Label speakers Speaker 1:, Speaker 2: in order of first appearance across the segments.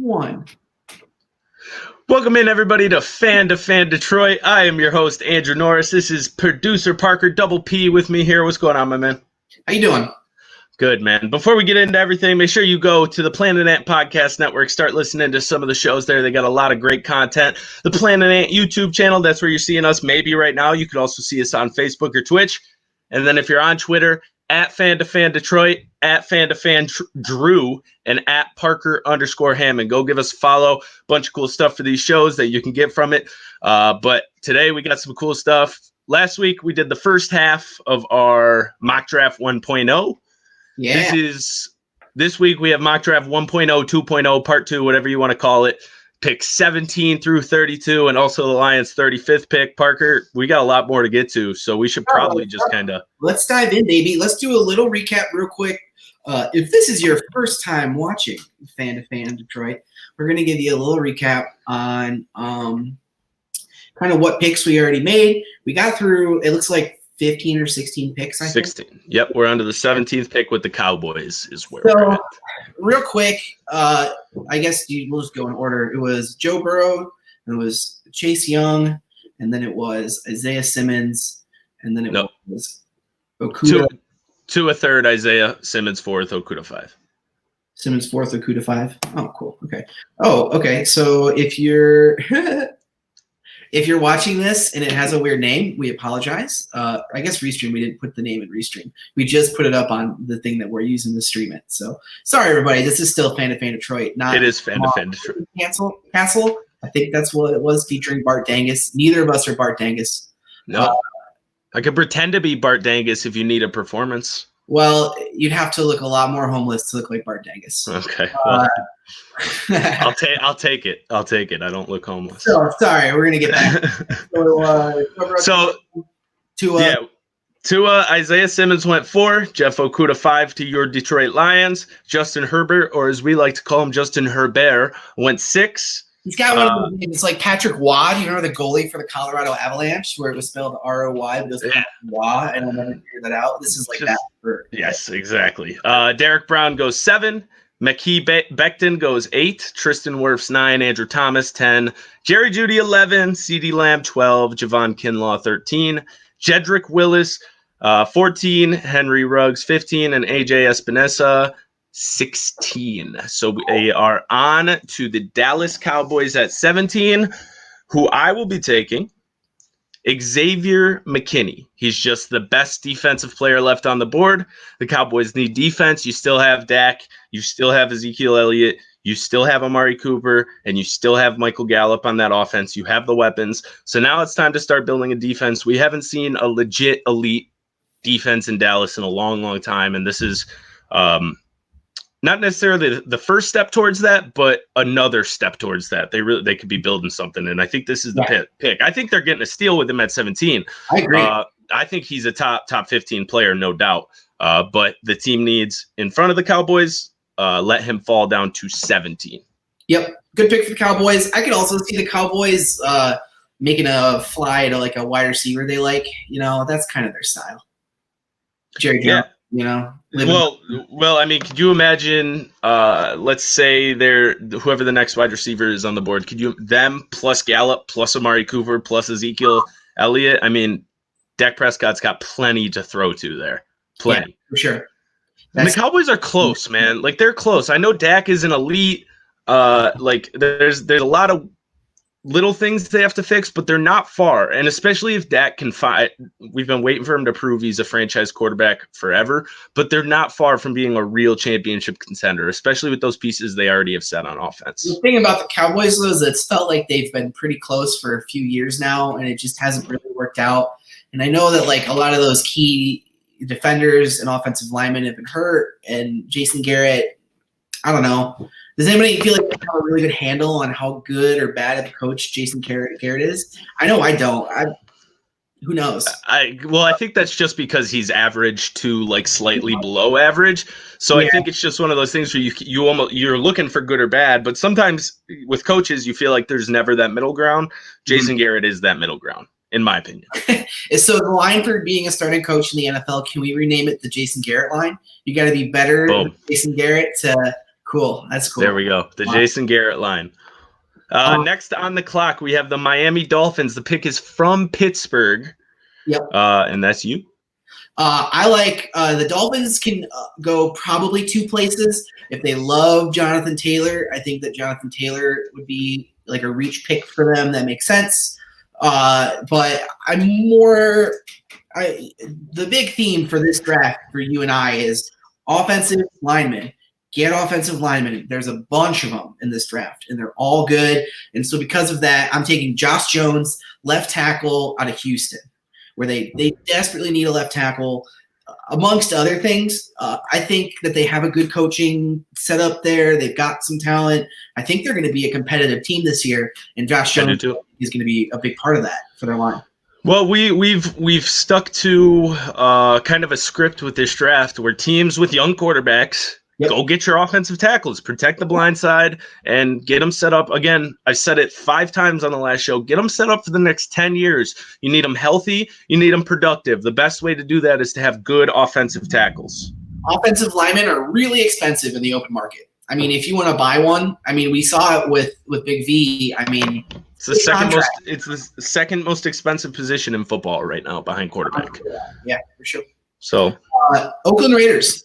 Speaker 1: one.
Speaker 2: Welcome in, everybody, to Fan2Fan Detroit. I am your host, Andrew Norris. This is producer Parker, Double P, with me here. What's going on, my man?
Speaker 1: How you doing?
Speaker 2: Good, man. Before we get into everything, make sure you go to the Planet Ant Podcast Network. Start listening to some of the shows there. They got a lot of great content. The Planet Ant YouTube channel, that's where you're seeing us maybe right now. You can also see us on Facebook or Twitch. And then if you're on Twitter, at Fan2Fan Detroit, at Fan2Fan Drew, and at Parker_Hammon. Go give us a follow. Bunch of cool stuff for these shows that you can get from it. But today we got some cool stuff. Last week we did the first half of our mock draft 1.0.
Speaker 1: Yeah.
Speaker 2: This week we have mock draft 1.0, 2.0, part 2, whatever you want to call it. Pick 17 through 32, and also the Lions' 35th pick. Parker, we got a lot more to get to, so we should probably just kind of...
Speaker 1: Let's dive in, baby. Let's do a little recap real quick. If this is your first time watching Fan2Fan Detroit, we're going to give you a little recap on kind of what picks we already made. We got through, it looks like, 15 or 16 picks, I think.
Speaker 2: 16. Yep, we're on to the 17th pick with the Cowboys is where we're at.
Speaker 1: Real quick, I guess we'll just go in order. It was Joe Burrow, and it was Chase Young, and then it was Isaiah Simmons, and then it was Okudah.
Speaker 2: Two a third, Isaiah Simmons fourth, Okudah 5.
Speaker 1: Simmons fourth, Okudah 5. Oh, cool. Okay. Oh, okay. So if you're if you're watching this and it has a weird name, we apologize. I guess Restream, we didn't put the name in Restream. We just put it up on the thing that we're using to stream it. So sorry, everybody. This is still Fan2Fan Detroit.
Speaker 2: It is Fan2Fan Detroit.
Speaker 1: Castle. I think that's what it was, featuring Bart Dangus. Neither of us are Bart Dangus.
Speaker 2: No. I could pretend to be Bart Dangus if you need a performance.
Speaker 1: Well, you'd have to look a lot more homeless to look like Bart Dangus.
Speaker 2: Okay. Well, I'll take it. I'll take it. I don't look homeless.
Speaker 1: So, sorry, we're gonna get back.
Speaker 2: Tua, Isaiah Simmons went 4, Jeff Okudah 5 to your Detroit Lions. Justin Herbert, or as we like to call him, Justin Herbert, went 6.
Speaker 1: He's got one of those names. It's like Patrick Waugh. You know the goalie for the Colorado Avalanche, where it was spelled R-O-Y, but it was Waugh, and I never figured that out. This is like that.
Speaker 2: Yes, exactly. Derek Brown goes 7. McKee Becton goes 8. Tristan Wirfs 9. Andrew Thomas 10. Jerry Jeudy 11. CeeDee Lamb 12. Javon Kinlaw 13. Jedrick Willis 14. Henry Ruggs 15. And AJ Espinosa 16. So we are on to the Dallas Cowboys at 17, who I will be taking. Xavier McKinney. He's just the best defensive player left on the board. The Cowboys need defense. You still have Dak. You still have Ezekiel Elliott. You still have Amari Cooper. And you still have Michael Gallup on that offense. You have the weapons. So now it's time to start building a defense. We haven't seen a legit elite defense in Dallas in a long, long time. And this is not necessarily the first step towards that, but another step towards that. They could be building something, and I think this is the pick. I think they're getting a steal with him at 17.
Speaker 1: I agree.
Speaker 2: I think he's a top 15 player, no doubt. But the team needs, in front of the Cowboys, let him fall down to 17.
Speaker 1: Yep, good pick for the Cowboys. I could also see the Cowboys making a fly to like a wide receiver they like. You know, that's kind of their style. Jerry Jones.
Speaker 2: Yeah.
Speaker 1: You know,
Speaker 2: well, I mean, could you imagine? Let's say whoever the next wide receiver is on the board. Could you them plus Gallup plus Amari Cooper plus Ezekiel Elliott? I mean, Dak Prescott's got plenty to throw to there. Plenty,
Speaker 1: yeah, for sure.
Speaker 2: And the Cowboys are close, man. Like they're close. I know Dak is an elite. Like there's a lot of little things they have to fix, but they're not far. And especially if Dak can find, we've been waiting for him to prove he's a franchise quarterback forever, but they're not far from being a real championship contender, especially with those pieces they already have set on offense.
Speaker 1: The thing about the Cowboys though is it's felt like they've been pretty close for a few years now, and it just hasn't really worked out. And I know that like a lot of those key defenders and offensive linemen have been hurt, and Jason Garrett, I don't know. Does anybody feel like they have a really good handle on how good or bad of a coach Jason Garrett is? I know I don't. Who knows?
Speaker 2: I think that's just because he's average to like slightly below average. So I think it's just one of those things where you're looking for good or bad, but sometimes with coaches you feel like there's never that middle ground. Jason Garrett is that middle ground, in my opinion.
Speaker 1: So the line for being a starting coach in the NFL, can we rename it the Jason Garrett line? You got to be better than Jason Garrett to Cool. That's cool.
Speaker 2: There we go. The Jason Garrett line. Next on the clock, we have the Miami Dolphins. The pick is from Pittsburgh.
Speaker 1: Yep.
Speaker 2: And that's you.
Speaker 1: I like the Dolphins can go probably two places. If they love Jonathan Taylor, I think that Jonathan Taylor would be like a reach pick for them. That makes sense. But the big theme for this draft for you and I is offensive linemen. Get offensive linemen. There's a bunch of them in this draft, and they're all good. And so because of that, I'm taking Josh Jones, left tackle out of Houston, where they desperately need a left tackle, amongst other things. I think that they have a good coaching setup there. They've got some talent. I think they're going to be a competitive team this year, and Josh Jones is going to be a big part of that for their line.
Speaker 2: Well, we've stuck to kind of a script with this draft where teams with young quarterbacks go get your offensive tackles, protect the blind side, and get them set up. Again, I said it 5 times on the last show. Get them set up for the next 10 years. You need them healthy. You need them productive. The best way to do that is to have good offensive tackles.
Speaker 1: Offensive linemen are really expensive in the open market. I mean, if you want to buy one, I mean, we saw it with Big V. I mean,
Speaker 2: it's the second most expensive position in football right now behind quarterback.
Speaker 1: Yeah, for sure.
Speaker 2: So
Speaker 1: Oakland Raiders.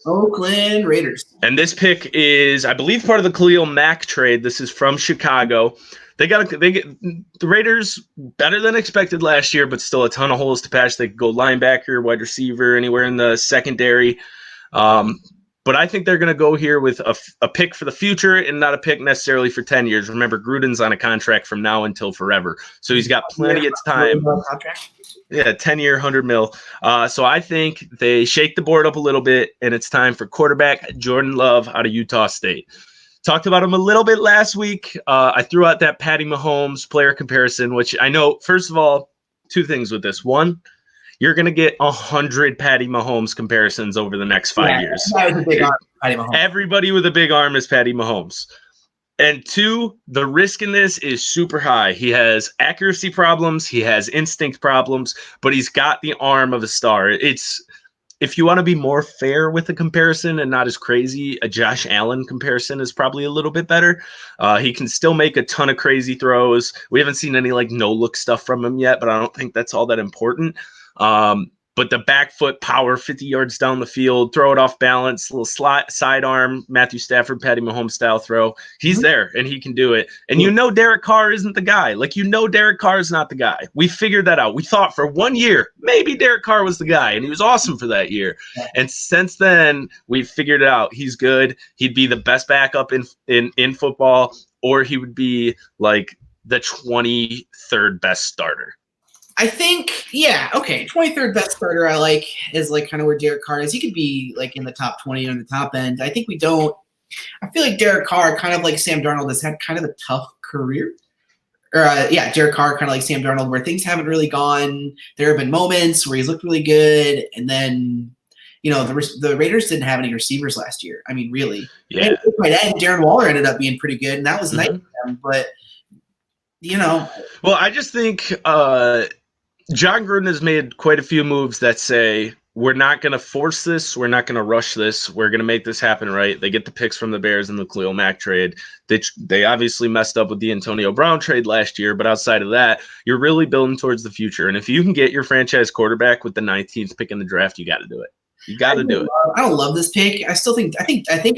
Speaker 2: And this pick is, I believe, part of the Khalil Mack trade. This is from Chicago. They get the Raiders better than expected last year, but still a ton of holes to patch. They could go linebacker, wide receiver, anywhere in the secondary. But I think they're going to go here with a pick for the future and not a pick necessarily for 10 years. Remember, Gruden's on a contract from now until forever. So he's got plenty of time. Yeah, 10-year, $100 million. So I think they shake the board up a little bit, and it's time for quarterback Jordan Love out of Utah State. Talked about him a little bit last week. I threw out that Patty Mahomes player comparison, which I know, first of all, 2 things with this. One, you're going to get 100 Patty Mahomes comparisons over the next 5 years. Everybody with a big arm is Patty Mahomes. And 2, the risk in this is super high. He has accuracy problems. He has instinct problems, but he's got the arm of a star. If you want to be more fair with the comparison and not as crazy, a Josh Allen comparison is probably a little bit better. He can still make a ton of crazy throws. We haven't seen any no-look stuff from him yet, but I don't think that's all that important. But the back foot power, 50 yards down the field, throw it off balance, little sidearm, Matthew Stafford, Patty Mahomes style throw. He's there, and he can do it. And Derek Carr isn't the guy. Derek Carr is not the guy. We figured that out. We thought for 1 year, maybe Derek Carr was the guy, and he was awesome for that year. And since then, we've figured it out. He's good. He'd be the best backup in football, or he would be like the 23rd best starter.
Speaker 1: I think, 23rd best starter I like is kind of where Derek Carr is. He could be in the top 20 on the top end. I think I feel like Derek Carr, kind of like Sam Darnold, has had kind of a tough career. Derek Carr, kind of like Sam Darnold, where things haven't really gone. There have been moments where he's looked really good, and then, the Raiders didn't have any receivers last year. I mean, really. Yeah. Darren Waller ended up being pretty good, and that was nice for them, but,
Speaker 2: Well, I just think John Gruden has made quite a few moves that say, we're not going to force this. We're not going to rush this. We're going to make this happen right. They get the picks from the Bears in the Khalil Mack trade. They obviously messed up with the Antonio Brown trade last year, but outside of that, you're really building towards the future. And if you can get your franchise quarterback with the 19th pick in the draft, you got to do it. You got to do it.
Speaker 1: I don't love this pick. I think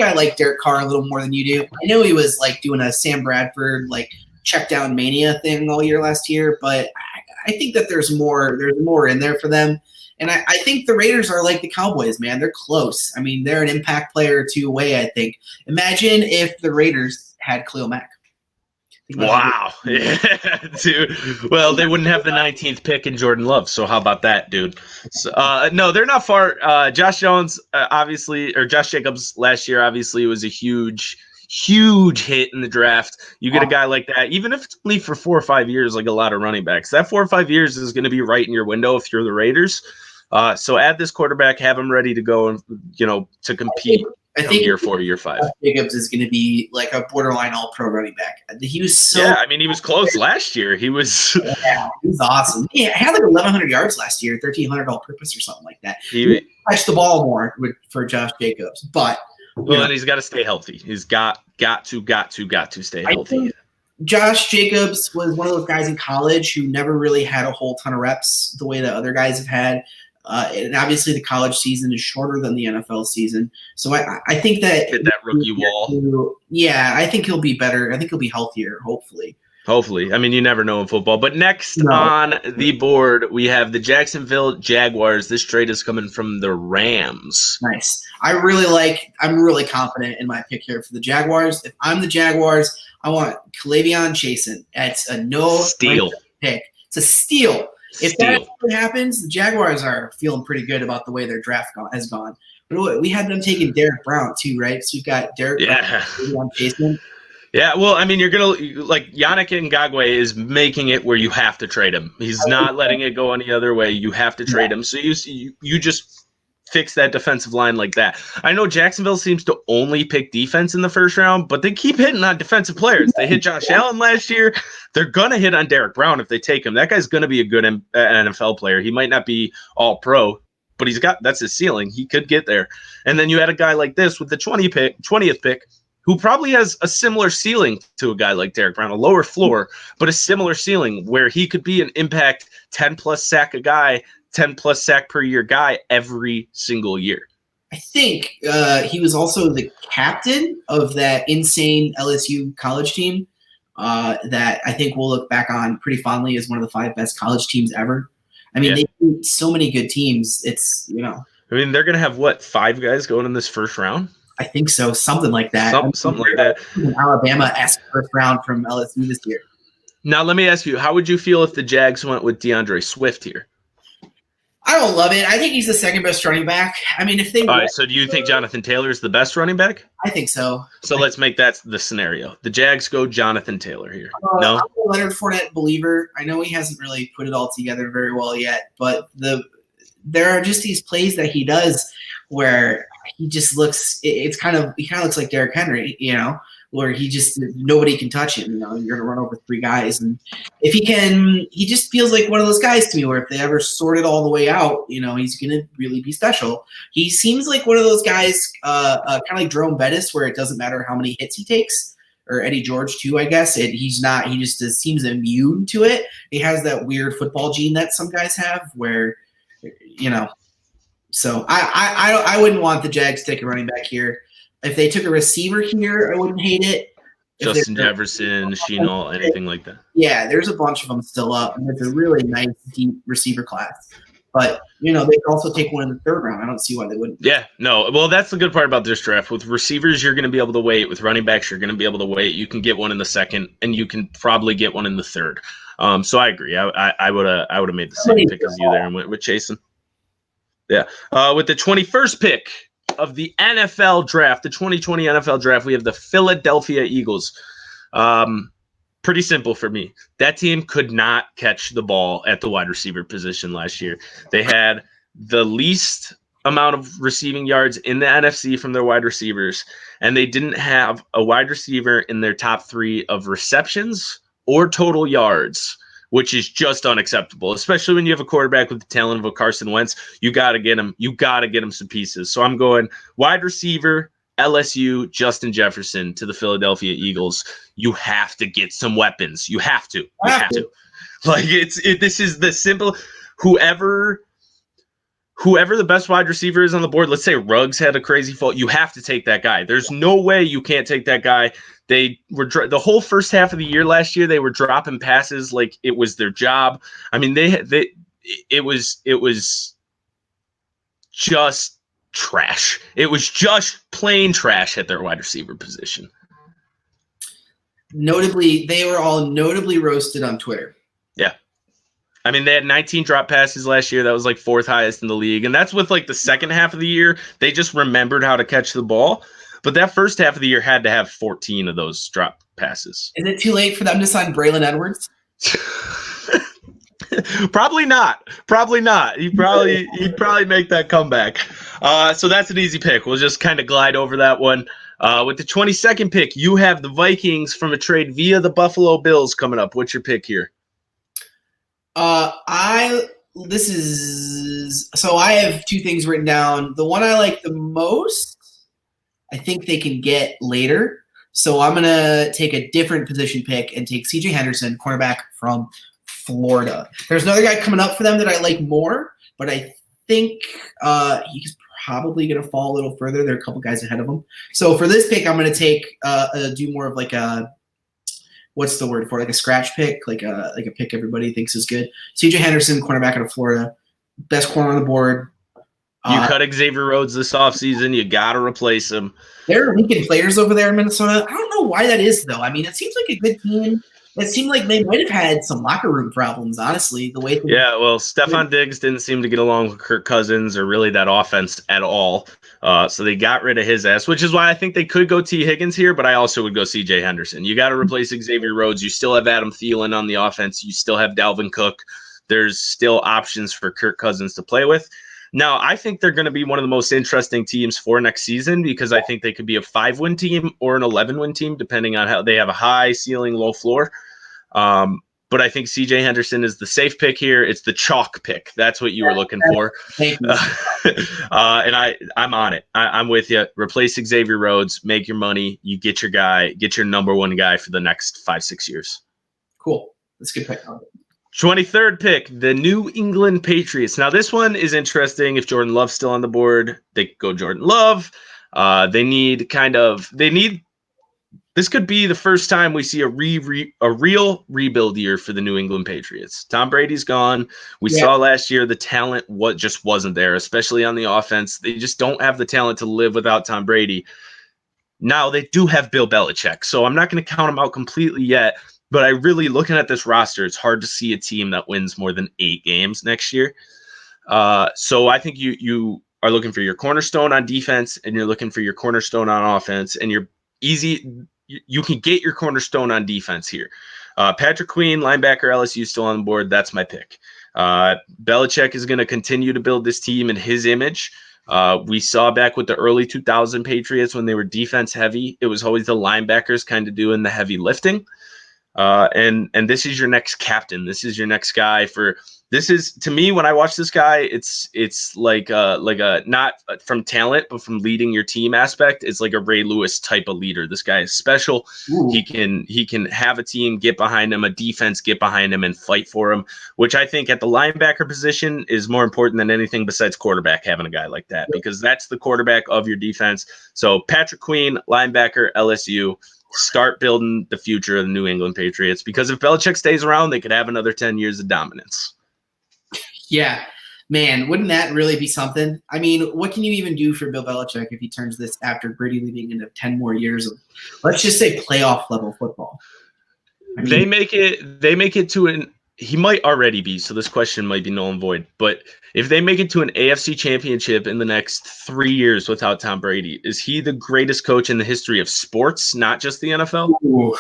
Speaker 1: I like Derek Carr a little more than you do. I know he was doing a Sam Bradford check down mania thing all year last year, but I think that there's more in there for them. And I think the Raiders are like the Cowboys, man. They're close. I mean, they're an impact player or 2 away, I think. Imagine if the Raiders had Khalil Mack.
Speaker 2: Wow. Yeah, dude. Well, they wouldn't have the 19th pick in Jordan Love, so how about that, dude? So, no, they're not far. Josh Jones, or Josh Jacobs last year, obviously, was a huge hit in the draft. You get a guy like that, even if it's only for 4 or 5 years, like a lot of running backs. That 4 or 5 years is going to be right in your window if you're the Raiders. So add this quarterback, have him ready to go and to compete. I think year 4, year 5.
Speaker 1: Jacobs is going to be like a borderline all-pro running back. He was so.
Speaker 2: Yeah, I mean, he was close last year. He was.
Speaker 1: Yeah, he was awesome. He had 1,100 yards last year, 1,300 all-purpose or something like that. He touched the ball more for Josh Jacobs, but
Speaker 2: Well, and he's got to stay healthy. He's got to stay healthy.
Speaker 1: Josh Jacobs was one of those guys in college who never really had a whole ton of reps the way that other guys have had. And obviously the college season is shorter than the NFL season. So I think that
Speaker 2: hit that rookie wall.
Speaker 1: I think he'll be better. I think he'll be healthier, hopefully.
Speaker 2: Hopefully. I mean, you never know in football. But next on the board, we have the Jacksonville Jaguars. This trade is coming from the Rams.
Speaker 1: Nice. I'm really confident in my pick here for the Jaguars. If I'm the Jaguars, I want K'Lavon Chaisson. That's a
Speaker 2: steal
Speaker 1: pick. It's a steal. If that actually happens, the Jaguars are feeling pretty good about the way their draft has gone. But we had them taking Derek Brown too, right? So we've got Derek Brown, K'Lavon Chaisson.
Speaker 2: Yeah, well, I mean, you're going to – like Yannick Ngakoue is making it where you have to trade him. He's not letting it go any other way. You have to trade him. So you just fix that defensive line like that. I know Jacksonville seems to only pick defense in the first round, but they keep hitting on defensive players. They hit Josh Allen last year. They're going to hit on Derek Brown if they take him. That guy's going to be a good NFL player. He might not be all pro, but that's his ceiling. He could get there. And then you had a guy like this with the 20th pick, who probably has a similar ceiling to a guy like Derek Brown, a lower floor, but a similar ceiling where he could be an impact 10-plus sack a guy, 10-plus sack per year guy every single year.
Speaker 1: I think he was also the captain of that insane LSU college team that I think we'll look back on pretty fondly as one of the 5 best college teams ever. I mean, they beat so many good teams. It's, I
Speaker 2: mean, they're going to have, 5 guys going in this first round?
Speaker 1: I think so, something like that.
Speaker 2: Something like that.
Speaker 1: Alabama-esque first round from LSU this year.
Speaker 2: Now, let me ask you, how would you feel if the Jags went with DeAndre Swift here?
Speaker 1: I don't love it. I think he's the second best running back. I mean, if they
Speaker 2: all right, so do you think Jonathan Taylor is the best running back?
Speaker 1: I think so.
Speaker 2: So let's make that the scenario. The Jags go Jonathan Taylor here. No?
Speaker 1: I'm a Leonard Fournette believer. I know he hasn't really put it all together very well yet, but there are just these plays that he does where he just looks – he kind of looks like Derrick Henry, where he just – nobody can touch him. You're going to run over 3 guys. And if he can – he just feels like one of those guys to me where if they ever sort it all the way out, he's going to really be special. He seems like one of those guys kind of like Jerome Bettis where it doesn't matter how many hits he takes, or Eddie George too, I guess. He just seems immune to it. He has that weird football gene that some guys have where, So I wouldn't want the Jags to take a running back here. If they took a receiver here, I wouldn't hate it.
Speaker 2: Justin Jefferson, Shenault, anything like that.
Speaker 1: Yeah, there's a bunch of them still up, and it's a really nice, deep receiver class. But, they could also take one in the 3rd round. I don't see why they wouldn't.
Speaker 2: Yeah, no. Well, that's the good part about this draft. With receivers, you're going to be able to wait. With running backs, you're going to be able to wait. You can get one in the 2nd, and you can probably get one in the 3rd. So I agree. I would have made the same pick as you there and went with Chaisson. Yeah. With the 21st pick of the NFL draft, the 2020 NFL draft, we have the Philadelphia Eagles. Pretty simple for me. That team could not catch the ball at the wide receiver position last year. They had the least amount of receiving yards in the NFC from their wide receivers, and they didn't have a wide receiver in their top 3 of receptions or total yards, which is just unacceptable, especially when you have a quarterback with the talent of a Carson Wentz. You got to get him. You got to get him some pieces. So I'm going wide receiver, LSU, Justin Jefferson to the Philadelphia Eagles. You have to get some weapons. You have to. You have to. Like this is the simple. Whoever the best wide receiver is on the board. Let's say Ruggs had a crazy fall. You have to take that guy. There's no way you can't take that guy. They were the whole first half of the year last year. They were dropping passes like it was their job. I mean, it was just trash. It was just plain trash at their wide receiver position.
Speaker 1: Notably, they were all notably roasted on Twitter.
Speaker 2: Yeah. I mean, they had 19 drop passes last year. That was like 4th highest in the league. And that's with like the second half of the year. They just remembered how to catch the ball. But that first half of the year had to have 14 of those drop passes.
Speaker 1: Is it too late for them to sign Braylon Edwards?
Speaker 2: Probably not. Probably not. He'd probably make that comeback. So that's an easy pick. We'll just kind of glide over that one. With the 22nd pick, you have the Vikings from a trade via the Buffalo Bills coming up. What's your pick here?
Speaker 1: I have 2 things written down. The one I like the most, I think they can get later. So I'm going to take a different position pick and take C.J. Henderson, cornerback from Florida. There's another guy coming up for them that I like more, but I think he's probably going to fall a little further. There are a couple guys ahead of him. So for this pick, I'm going to take do more of like a what's the word for it? Like a scratch pick, like a pick everybody thinks is good. C.J. Henderson, cornerback out of Florida, best corner on the board.
Speaker 2: You cut Xavier Rhodes this offseason. You got to replace him.
Speaker 1: There are weekend players over there in Minnesota. I don't know why that is, though. I mean, it seems like a good team. It seemed like they might have had some locker room problems, honestly. The way
Speaker 2: well, Stephon Diggs didn't seem to get along with Kirk Cousins or really that offense at all. So they got rid of his ass, which is why I think they could go T. Higgins here, but I also would go C.J. Henderson. You got to replace Xavier Rhodes. You still have Adam Thielen on the offense. You still have Dalvin Cook. There's still options for Kirk Cousins to play with. Now, I think they're going to be one of the most interesting teams for next season because I think they could be a 5-win team or an 11-win team, depending on how they have a high ceiling, low floor. But I think C.J. Henderson is the safe pick here. It's the chalk pick. That's what you were looking for.
Speaker 1: Thank you.
Speaker 2: And I'm on it. I'm with you. Replace Xavier Rhodes, make your money. You get your guy, get your number one guy for the next 5-6 years.
Speaker 1: Cool. That's a good pick.
Speaker 2: 23rd pick, the New England Patriots. Now, this one is interesting. If Jordan Love's still on the board, they could go Jordan Love. This could be the first time we see a real rebuild year for the New England Patriots. Tom Brady's gone. We saw last year the talent just wasn't there, especially on the offense. They just don't have the talent to live without Tom Brady. Now, they do have Bill Belichick, so I'm not going to count him out completely yet. But I really, looking at this roster, it's hard to see a team that wins more than 8 games next year. So I think you are looking for your cornerstone on defense, and you're looking for your cornerstone on offense, and you can get your cornerstone on defense here. Patrick Queen, linebacker, LSU, still on the board. That's my pick. Belichick is going to continue to build this team in his image. We saw back with the early 2000 Patriots when they were defense heavy, it was always the linebackers kind of doing the heavy lifting. And this is your next captain. This is your next guy to me, when I watch this guy, it's like a not from talent, but from leading your team aspect. It's like a Ray Lewis type of leader. This guy is special. Ooh. He can have a team get behind him, a defense get behind him and fight for him, which I think at the linebacker position is more important than anything besides quarterback, having a guy like that, because that's the quarterback of your defense. So Patrick Queen, linebacker, LSU. Start building the future of the New England Patriots, because if Belichick stays around, they could have another 10 years of dominance.
Speaker 1: Yeah, man, wouldn't that really be something? I mean, what can you even do for Bill Belichick if he turns this after Brady leaving into 10 more years of, let's just say, playoff level football?
Speaker 2: I mean, they make it to he might already be, so this question might be null and void, but if they make it to an AFC championship in the next 3 years without Tom Brady, is he the greatest coach in the history of sports, not just the NFL?
Speaker 1: Ooh,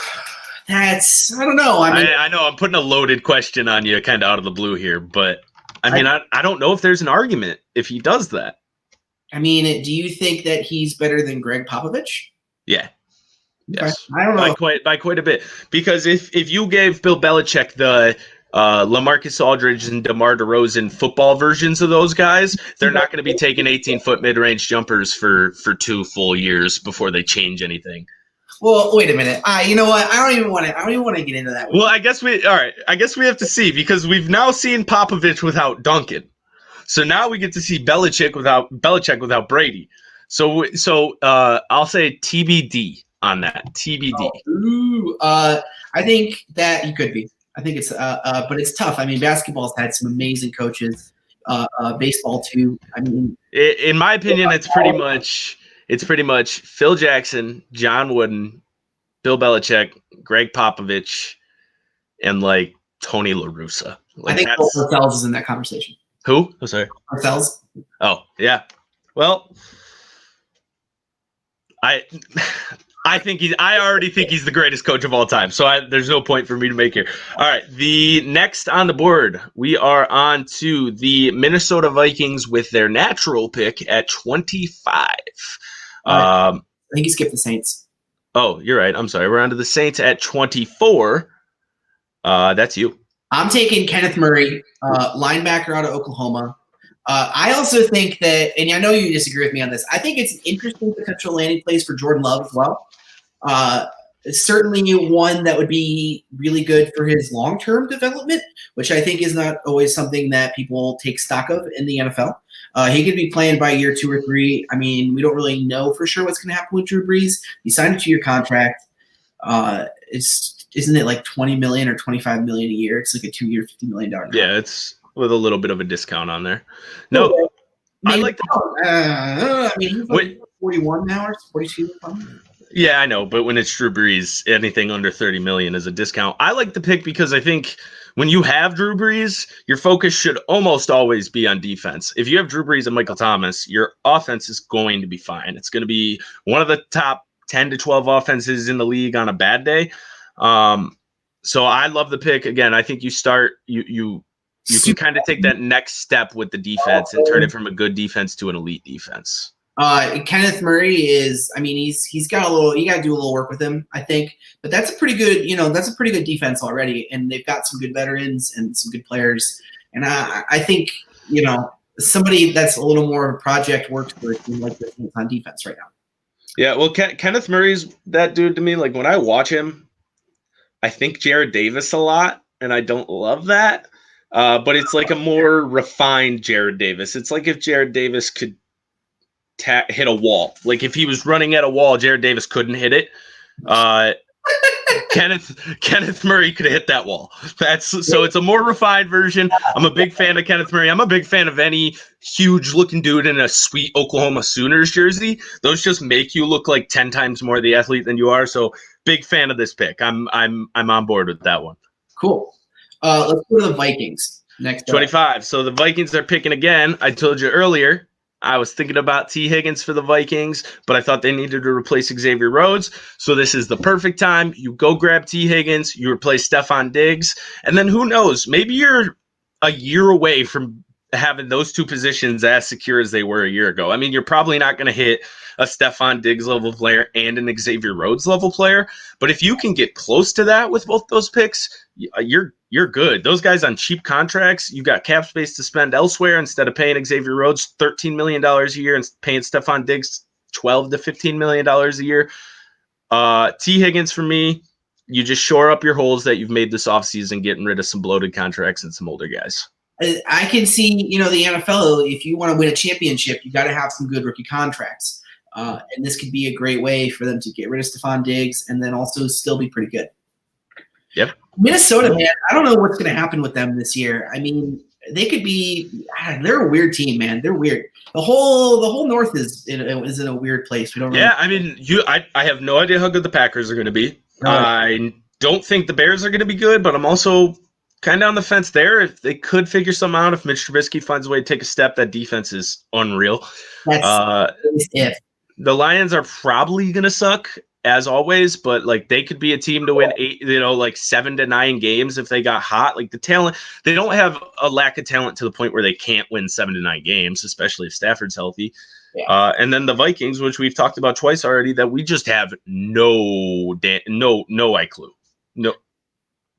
Speaker 1: I don't know.
Speaker 2: I know I'm putting a loaded question on you kind of out of the blue here, but I don't know if there's an argument if he does that.
Speaker 1: I mean, do you think that he's better than Greg Popovich?
Speaker 2: Yeah. Yes.
Speaker 1: I don't know.
Speaker 2: By quite a bit. Because if you gave Bill Belichick the LaMarcus Aldridge and DeMar DeRozan football versions of those guys, they're not going to be taking 18-foot mid-range jumpers for 2 full years before they change anything.
Speaker 1: Well, wait a minute. You know what? I don't even want to get into that.
Speaker 2: Well, I guess we have to see, because we've now seen Popovich without Duncan. So now we get to see Belichick without Brady. So I'll say TBD on that. TBD.
Speaker 1: I think that you could be. I think it's but it's tough. I mean, basketball's had some amazing coaches. Baseball too. I mean,
Speaker 2: in my opinion, it's pretty much Phil Jackson, John Wooden, Bill Belichick, Greg Popovich, and like Tony La Russa.
Speaker 1: I think Parcells is in that conversation.
Speaker 2: Who? Oh, sorry.
Speaker 1: Parcells.
Speaker 2: Oh, yeah. Well, I already think he's the greatest coach of all time. So there's no point for me to make here. All right. The next on the board, we are on to the Minnesota Vikings with their natural pick at 25.
Speaker 1: I think you skipped the Saints.
Speaker 2: Oh, you're right. I'm sorry. We're on to the Saints at 24. That's you.
Speaker 1: I'm taking Kenneth Murray, linebacker out of Oklahoma. I also think that, and I know you disagree with me on this, I think it's an interesting potential landing place for Jordan Love as well. Certainly one that would be really good for his long-term development, which I think is not always something that people take stock of in the NFL. He could be playing by year 2 or 3. I mean, we don't really know for sure what's going to happen with Drew Brees. He signed a 2-year contract. Isn't it like $20 million or $25 million a year? It's like a 2-year, $50 million contract.
Speaker 2: Yeah, it's with a little bit of a discount on there. No, I like
Speaker 1: I mean, he's like 41 now or 42 or something.
Speaker 2: Yeah, I know, but when it's Drew Brees, anything under 30 million is a discount. I like the pick because I think when you have Drew Brees, your focus should almost always be on defense. If you have Drew Brees and Michael Thomas, your offense is going to be fine. It's going to be one of the top 10 to 12 offenses in the league on a bad day. So I love the pick. Again, I think you can kind of take that next step with the defense and turn it from a good defense to an elite defense.
Speaker 1: Kenneth Murray is, I mean, he's got you got to do a little work with him, I think, but that's a pretty good, that's a pretty good defense already. And they've got some good veterans and some good players. And I think, somebody that's a little more of a project works for a team like this on defense right now.
Speaker 2: Yeah. Well, Kenneth Murray's that dude to me. Like when I watch him, I think Jared Davis a lot, and I don't love that. But it's like a more refined Jared Davis. It's like if Jared Davis could hit a wall. Like if he was running at a wall, Jared Davis couldn't hit it. Kenneth Murray could hit that wall. So it's a more refined version. I'm a big fan of Kenneth Murray. I'm a big fan of any huge looking dude in a sweet Oklahoma Sooners jersey. Those just make you look like 10 times more the athlete than you are. So big fan of this pick. I'm on board with that one.
Speaker 1: Cool. Let's go to the Vikings next.
Speaker 2: 25. So the Vikings are picking again. I told you earlier, I was thinking about T. Higgins for the Vikings, but I thought they needed to replace Xavier Rhodes. So this is the perfect time. You go grab T. Higgins, you replace Stephon Diggs, and then who knows? Maybe you're a year away from having those two positions as secure as they were a year ago. I mean, you're probably not going to hit a Stephon Diggs level player and an Xavier Rhodes level player, but if you can get close to that with both those picks, you're good. Those guys on cheap contracts, you got cap space to spend elsewhere instead of paying Xavier Rhodes $13 million a year and paying Stephon Diggs $12 to $15 million a year. T. Higgins for me, you just shore up your holes that you've made this offseason, getting rid of some bloated contracts and some older guys.
Speaker 1: I can see, the NFL, if you want to win a championship, you got to have some good rookie contracts. And this could be a great way for them to get rid of Stephon Diggs and then also still be pretty good.
Speaker 2: Yep.
Speaker 1: Minnesota, man, I don't know what's going to happen with them this year. I mean, they could be – they're a weird team, man. They're weird. The whole North is in a weird place. We don't.
Speaker 2: Yeah, I mean, I have no idea how good the Packers are going to be. I don't think the Bears are going to be good, but I'm also kind of on the fence there. If they could figure something out, if Mitch Trubisky finds a way to take a step, that defense is unreal.
Speaker 1: That's if.
Speaker 2: The Lions are probably going to suck, as always, but like they could be a team to win 7 to 9 games if they got hot. Like the talent, they don't have a lack of talent to the point where they can't win 7 to 9 games, especially if Stafford's healthy. Yeah. And then the Vikings, which we've talked about twice already, that we just have no clue.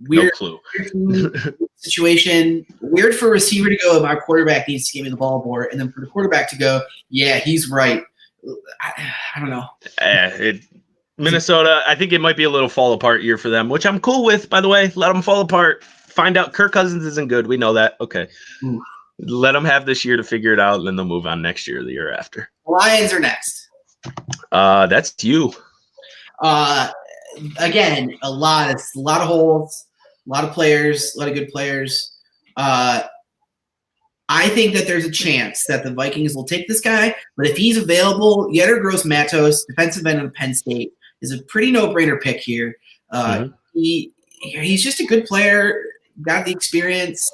Speaker 1: Weird,
Speaker 2: no clue.
Speaker 1: Weird situation. Weird for a receiver to go, my quarterback needs to give me the ball more, and then for the quarterback to go, yeah, he's right. I don't know.
Speaker 2: Minnesota, I think it might be a little fall apart year for them, which I'm cool with, by the way. Let them fall apart. Find out Kirk Cousins isn't good. We know that. Okay. Ooh. Let them have this year to figure it out, and then they'll move on next year or the year after.
Speaker 1: Lions are next.
Speaker 2: That's you.
Speaker 1: Again, a lot of holes, a lot of players, a lot of good players. I think that there's a chance that the Vikings will take this guy, but if he's available, Yetur Gross-Matos, defensive end of Penn State, is a pretty no-brainer pick here. He's just a good player, got the experience.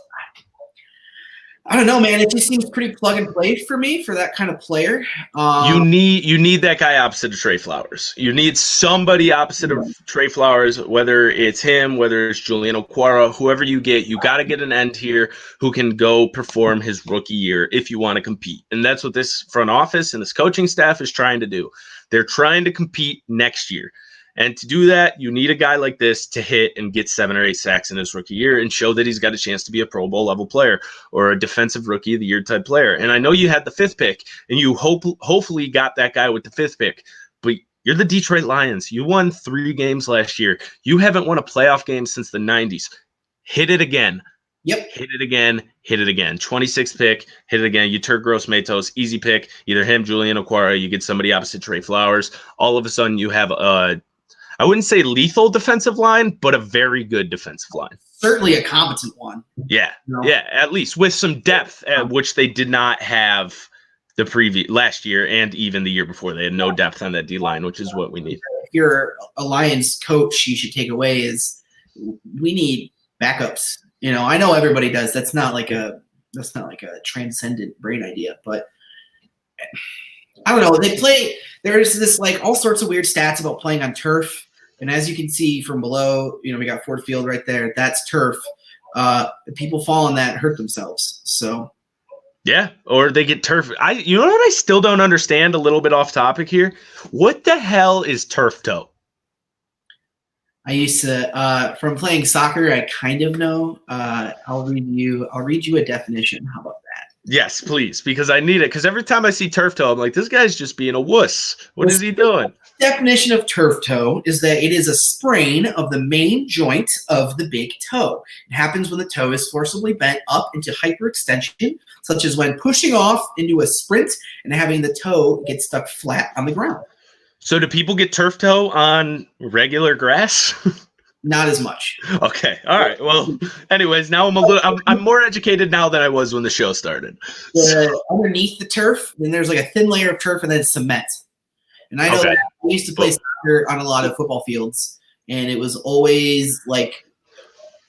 Speaker 1: I don't know, man. It just seems pretty plug and play for me for that kind of player.
Speaker 2: You need that guy opposite of Trey Flowers. You need somebody opposite of Trey Flowers, whether it's him, whether it's Julian Okwara, whoever you get. You got to get an end here who can go perform his rookie year if you want to compete. And that's what this front office and this coaching staff is trying to do. They're trying to compete next year. And to do that, you need a guy like this to hit and get 7 or 8 sacks in his rookie year and show that he's got a chance to be a Pro Bowl level player or a defensive rookie of the year type player. And I know you had the 5th pick, and you hopefully got that guy with the 5th pick, but you're the Detroit Lions. You won 3 games last year. You haven't won a playoff game since the 90s. Hit it again.
Speaker 1: Yep.
Speaker 2: Hit it again. Hit it again. 26th pick. Hit it again. You turn Gross Matos. Easy pick. Either him, Julian Okwara. You get somebody opposite Trey Flowers. All of a sudden, you have I wouldn't say lethal defensive line, but a very good defensive line.
Speaker 1: Certainly a competent one.
Speaker 2: Yeah. Yeah. At least with some depth, which they did not have the previous last year and even the year before. They had no depth on that D line, which is what we need.
Speaker 1: If you're a Lions coach, you should take away is we need backups. I know everybody does. That's not like a transcendent brain idea, but I don't know. There's this like all sorts of weird stats about playing on turf. And as you can see from below, we got Ford Field right there. That's turf. People fall on that and hurt themselves. So
Speaker 2: yeah, or they get turf. You know what I still don't understand, a little bit off topic here? What the hell is turf toe?
Speaker 1: I used to from playing soccer, I kind of know. I'll read you a definition. How about that?
Speaker 2: Yes, please, because I need it. Because every time I see turf toe, I'm like, this guy's just being a wuss. What is he doing?
Speaker 1: Definition of turf toe is that it is a sprain of the main joint of the big toe. It happens when the toe is forcibly bent up into hyperextension, such as when pushing off into a sprint and having the toe get stuck flat on the ground.
Speaker 2: So do people get turf toe on regular grass?
Speaker 1: Not as much.
Speaker 2: Okay. All right. Well, anyways, now I'm more educated now than I was when the show started.
Speaker 1: Underneath the turf, then there's like a thin layer of turf and then cement. And I know that we used to play soccer on a lot of football fields, and it was always it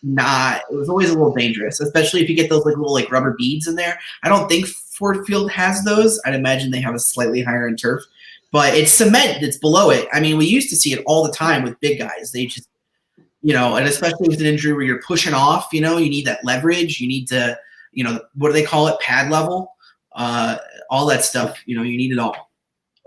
Speaker 1: was always a little dangerous, especially if you get those little rubber beads in there. I don't think Ford Field has those. I'd imagine they have a slightly higher in turf, but it's cement that's below it. I mean, we used to see it all the time with big guys. They just, and especially with an injury where you're pushing off, you need that leverage. You need to, what do they call it? Pad level, all that stuff. You need it all.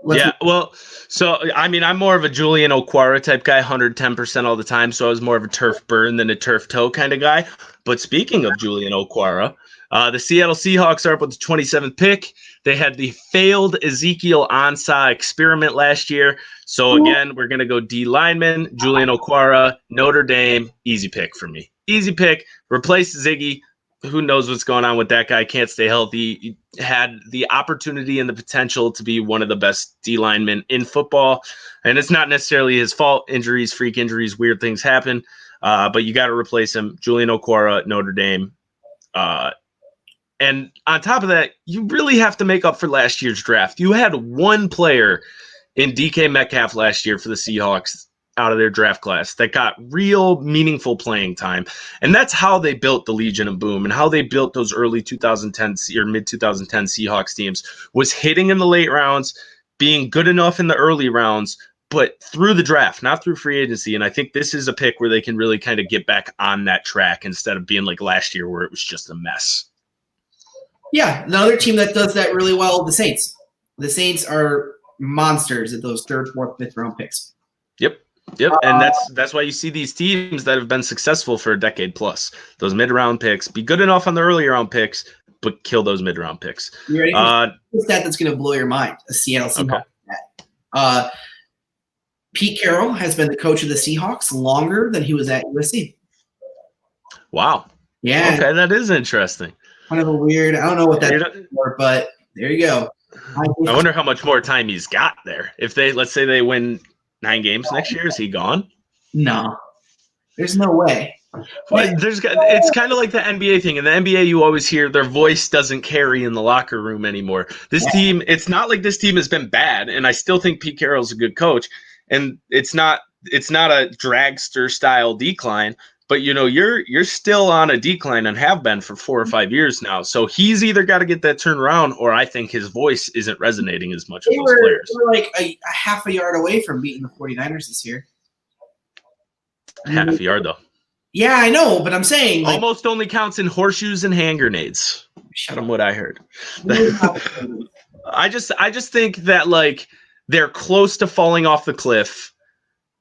Speaker 2: Well, so, I mean, I'm more of a Julian Okwara type guy, 110% all the time. So I was more of a turf burn than a turf toe kind of guy. But speaking of Julian Okwara, the Seattle Seahawks are up with the 27th pick. They had the failed Ezekiel Ansah experiment last year. So again, we're going to go D lineman, Julian Okwara, Notre Dame, easy pick for me. Easy pick, replace Ziggy. Who knows what's going on with that guy? Can't stay healthy. He had the opportunity and the potential to be one of the best D linemen in football. And it's not necessarily his fault. Injuries, freak injuries, weird things happen. But you got to replace him. Julian Okwara, Notre Dame. And on top of that, you really have to make up for last year's draft. You had one player in DK Metcalf last year for the Seahawks out of their draft class that got real meaningful playing time. And that's how they built the Legion of Boom and how they built those early 2010 or mid 2010 Seahawks teams was hitting in the late rounds, being good enough in the early rounds, but through the draft, not through free agency. And I think this is a pick where they can really kind of get back on that track instead of being like last year where it was just a mess. Yeah,
Speaker 1: another team that does that really well, the Saints. The Saints are monsters at those 3rd, 4th, 5th round picks.
Speaker 2: Yep, and that's why you see these teams that have been successful for a decade plus. Those mid-round picks, be good enough on the early round picks, but kill those mid-round picks.
Speaker 1: You ready for a stat that's going to blow your mind? A Seattle Seahawks stat. Pete Carroll has been the coach of the Seahawks longer than he was at USC.
Speaker 2: Wow.
Speaker 1: Yeah.
Speaker 2: Okay, that is interesting.
Speaker 1: Kind of a weird. I don't know what that's for, but there you go.
Speaker 2: I wonder how much more time he's got there. If let's say they win 9 games next year, is he gone?
Speaker 1: No, there's no way.
Speaker 2: Well, it's kind of like the NBA thing. In the NBA, you always hear their voice doesn't carry in the locker room anymore. This team, it's not like this team has been bad, and I still think Pete Carroll's a good coach. And it's not a dragster style decline, but you're still on a decline and have been for 4 or 5 years now. So he's either got to get that turned around, or I think his voice isn't resonating as much with those players.
Speaker 1: They were like a half a yard away from beating the 49ers this year.
Speaker 2: Half a yard though.
Speaker 1: Yeah, I know, but I'm saying
Speaker 2: almost only counts in horseshoes and hand grenades. From what I heard. I just think that they're close to falling off the cliff.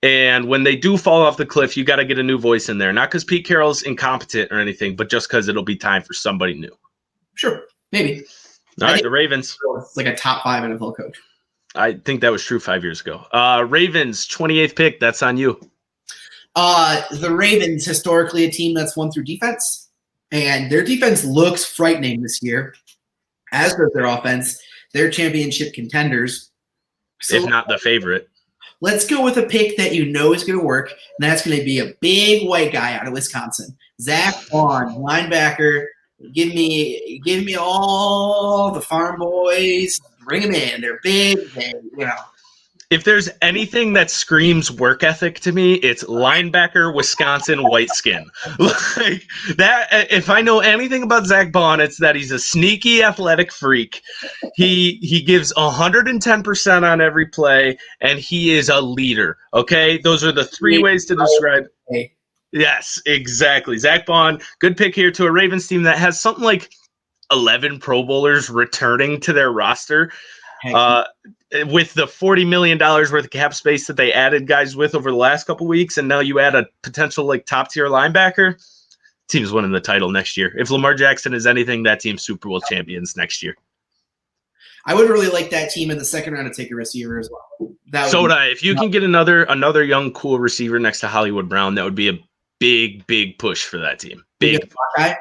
Speaker 2: And when they do fall off the cliff, you got to get a new voice in there. Not because Pete Carroll's incompetent or anything, but just because it'll be time for somebody new.
Speaker 1: Sure, maybe.
Speaker 2: All right, the Ravens.
Speaker 1: It's like a top 5 NFL coach.
Speaker 2: I think that was true 5 years ago. Ravens, 28th pick. That's on you.
Speaker 1: The Ravens, historically a team that's won through defense, and their defense looks frightening this year, as does their offense. They're championship contenders. So
Speaker 2: if not the favorite.
Speaker 1: Let's go with a pick that you know is going to work, and that's going to be a big white guy out of Wisconsin. Zach Bond, linebacker. Give me all the farm boys. Bring them in. They're big.
Speaker 2: If there's anything that screams work ethic to me, it's linebacker, Wisconsin, white skin. Like that. If I know anything about Zach Bond, it's that he's a sneaky athletic freak. He gives 110% on every play, and he is a leader. Okay, those are the 3 ways to describe. Yes, exactly. Zach Bond, good pick here to a Ravens team that has something like 11 Pro Bowlers returning to their roster. With the $40 million worth of cap space that they added guys with over the last couple weeks, and now you add a potential like top tier linebacker, team's winning the title next year. If Lamar Jackson is anything, that team's Super Bowl champions next year.
Speaker 1: I would really like that team in the second round to take a receiver as well.
Speaker 2: If you can get another young cool receiver next to Hollywood Brown, that would be a big push for that team. Big
Speaker 1: guy.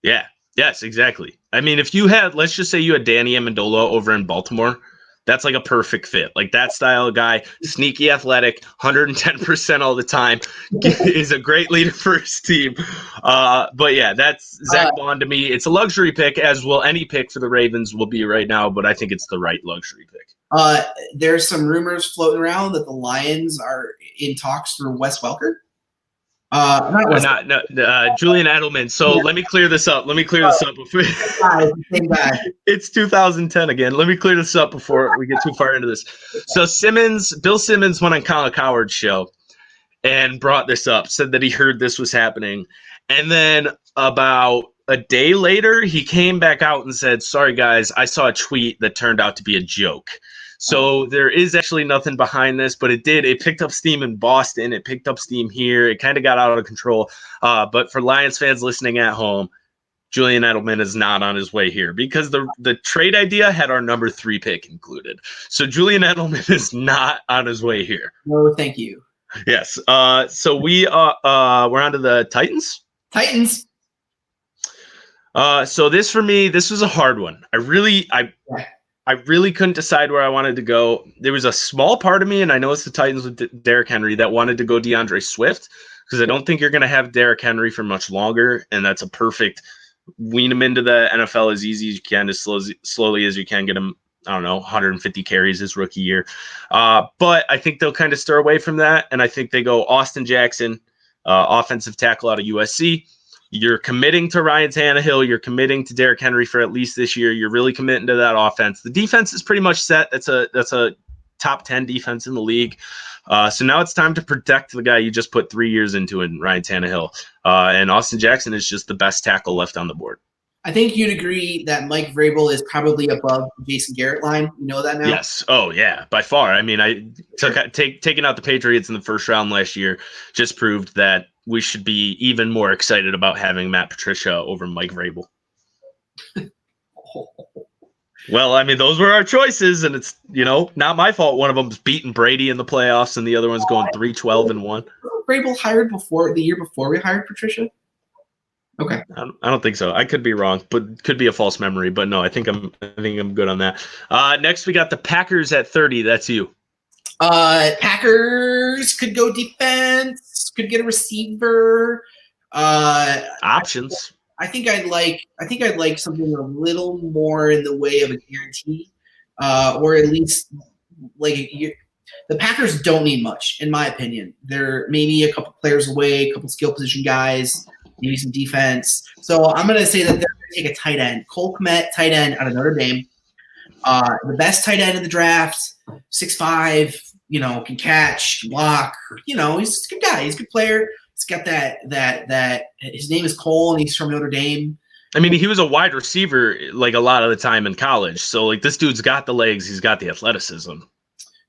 Speaker 2: Yeah. Yes, exactly. I mean, if you had, let's just say you had Danny Amendola over in Baltimore, that's like a perfect fit. Like that style of guy, sneaky athletic, 110% all the time, is a great leader for his team. But yeah, that's Zach Bond to me. It's a luxury pick, as will any pick for the Ravens will be right now, but I think it's the right luxury pick.
Speaker 1: There's some rumors floating around that the Lions are in talks for Wes Welker.
Speaker 2: Julian Edelman. So let me clear this up. Before it's 2010 again. Let me clear this up before we get too far into this. So Bill Simmons went on Colin Cowherd's show and brought this up, said that he heard this was happening. And then about a day later, he came back out and said, sorry guys, I saw a tweet that turned out to be a joke. So there is actually nothing behind this, but it picked up steam in Boston. It picked up steam here. It kind of got out of control. But for Lions fans listening at home, Julian Edelman is not on his way here because the trade idea had our number 3 pick included. So Julian Edelman is not on his way here.
Speaker 1: No, thank you.
Speaker 2: Yes. So we're on to the Titans. So this for me, this was a hard one. I really couldn't decide where I wanted to go. There was a small part of me, and I know it's the Titans with Derrick Henry, that wanted to go DeAndre Swift because I don't think you're going to have Derrick Henry for much longer, and that's a perfect wean him into the NFL as easy as you can, as slowly as you can, get him, 150 carries his rookie year. But I think they'll kind of stir away from that, and I think they go Austin Jackson, offensive tackle out of USC. You're committing to Ryan Tannehill. You're committing to Derrick Henry for at least this year. You're really committing to that offense. The defense is pretty much set. That's a top 10 defense in the league. So now it's time to protect the guy you just put 3 years into in Ryan Tannehill. And Austin Jackson is just the best tackle left on the board.
Speaker 1: I think you'd agree that Mike Vrabel is probably above the Jason Garrett line. You know that now?
Speaker 2: Yes. Oh, yeah, by far. I mean, taking out the Patriots in the first round last year just proved that we should be even more excited about having Matt Patricia over Mike Vrabel. Well, I mean, those were our choices, and it's, not my fault. One of them's beating Brady in the playoffs, and the other one's going 3-12-1.
Speaker 1: Vrabel hired the year before we hired Patricia? Okay.
Speaker 2: I don't think so. I could be wrong, but could be a false memory. But no, I think I'm good on that. Next, we got the Packers at 30. That's you.
Speaker 1: Packers could go defense, could get a receiver.
Speaker 2: Options.
Speaker 1: I think I'd like something a little more in the way of a guarantee, or at least the Packers don't need much, in my opinion. They're maybe a couple players away, a couple skill position guys, maybe some defense. So I'm going to say that they're going to take a tight end. Cole Kmet, tight end out of Notre Dame. The best tight end in the draft, 6'5", can catch, can block. He's a good guy. He's a good player. He's got that his name is Cole, and he's from Notre Dame.
Speaker 2: I mean, he was a wide receiver like a lot of the time in college. So, this dude's got the legs. He's got the athleticism.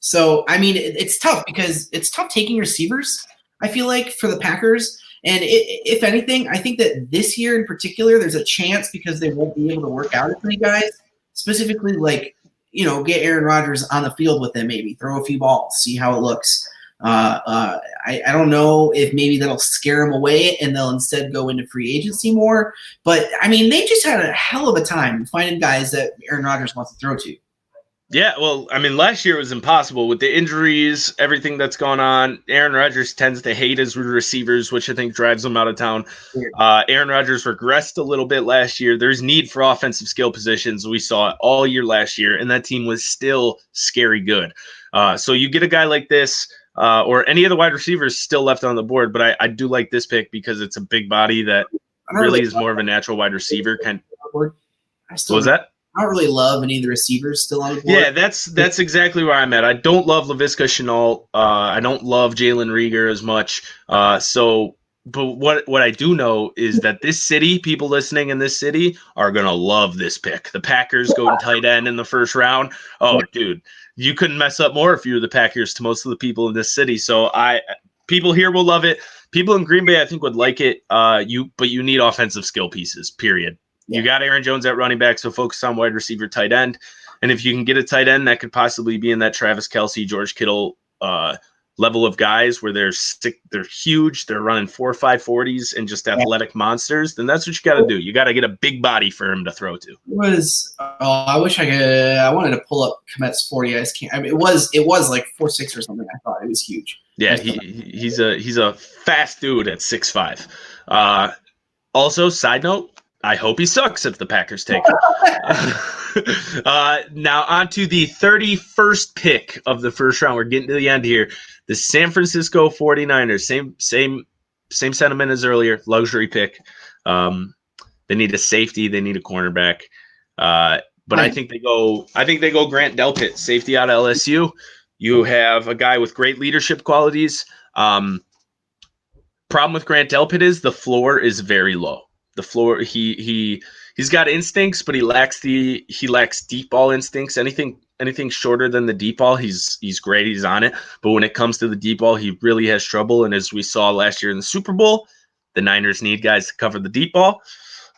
Speaker 1: So, I mean, it's tough because it's tough taking receivers, I feel like, for the Packers. And if anything, I think that this year in particular, there's a chance because they won't be able to work out as many guys, specifically like, get Aaron Rodgers on the field with them, maybe throw a few balls, see how it looks. I don't know if maybe that'll scare them away and they'll instead go into free agency more. But, I mean, they just had a hell of a time finding guys that Aaron Rodgers wants to throw to.
Speaker 2: Yeah, well, I mean, last year was impossible with the injuries, everything that's gone on. Aaron Rodgers tends to hate his receivers, which I think drives him out of town. Aaron Rodgers regressed a little bit last year. There's need for offensive skill positions. We saw it all year last year, and that team was still scary good. So you get a guy like this, or any of the wide receivers still left on the board, but I do like this pick because it's a big body that really is more of a natural wide receiver. What was that?
Speaker 1: I don't really love any of the receivers still on the board.
Speaker 2: Yeah, that's exactly where I'm at. I don't love Laviska Shenault. I don't love Jalen Reagor as much. But what I do know is that this city, people listening in this city, are gonna love this pick. The Packers going tight end in the first round. Oh, dude, you couldn't mess up more if you were the Packers to most of the people in this city. So people here will love it. People in Green Bay, I think, would like it. But you need offensive skill pieces. Period. You got Aaron Jones at running back, so focus on wide receiver, tight end. And if you can get a tight end that could possibly be in that Travis Kelce, George Kittle level of guys where they're huge, they're running 4 or 5 40s and just athletic monsters, then that's what you got to do. You got to get a big body for him to throw to.
Speaker 1: I wish I could. I wanted to pull up Komet's 40. I just can't. I mean, it was like 4.6 or something. I thought it was huge.
Speaker 2: Yeah, he's a fast dude at 6'5". Also, side note, I hope he sucks if the Packers take him. Now on to the 31st pick of the first round. We're getting to the end here. The San Francisco 49ers, same sentiment as earlier, luxury pick. They need a safety, they need a cornerback. But I think they go Grant Delpit, safety out of LSU. You have a guy with great leadership qualities. Problem with Grant Delpit is the floor is very low. The floor, he's got instincts, but he lacks deep ball instincts. Anything shorter than the deep ball, he's great. He's on it. But when it comes to the deep ball, he really has trouble. And as we saw last year in the Super Bowl, the Niners need guys to cover the deep ball.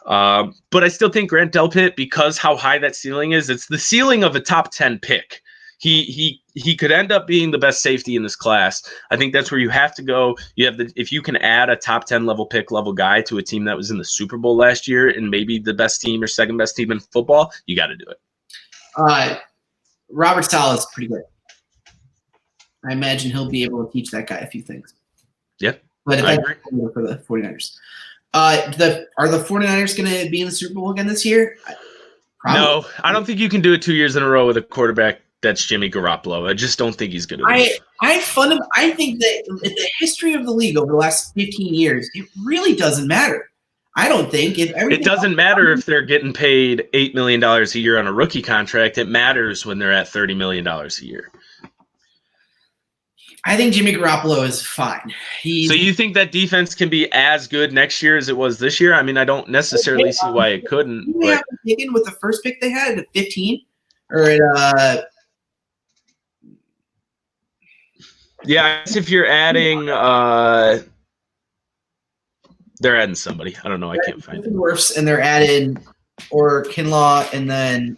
Speaker 2: But I still think Grant Delpit, because how high that ceiling is, it's the ceiling of a top 10 pick. He could end up being the best safety in this class. I think that's where you have to go. If you can add a top 10 level guy to a team that was in the Super Bowl last year and maybe the best team or second best team in football, you got to do it.
Speaker 1: Robert Saleh is pretty good. I imagine he'll be able to teach that guy a few things.
Speaker 2: Yeah,
Speaker 1: but I agree for the 49ers. Are the 49ers going to be in the Super Bowl again this year?
Speaker 2: Probably. No, I don't think you can do it 2 years in a row with a quarterback that's Jimmy Garoppolo. I just don't think he's good at it.
Speaker 1: I think that in the history of the league over the last 15 years, it really doesn't matter. I don't think
Speaker 2: it doesn't matter if they're getting paid $8 million a year on a rookie contract. It matters when they're at $30 million a year.
Speaker 1: I think Jimmy Garoppolo is fine.
Speaker 2: So you think that defense can be as good next year as it was this year? I mean, I don't necessarily see why it couldn't.
Speaker 1: They have taken with the first pick they had at 15 or at
Speaker 2: yeah, I guess if you're adding they're adding somebody. I don't know. I can't find it.
Speaker 1: Norris, and they're adding or Kinlaw and then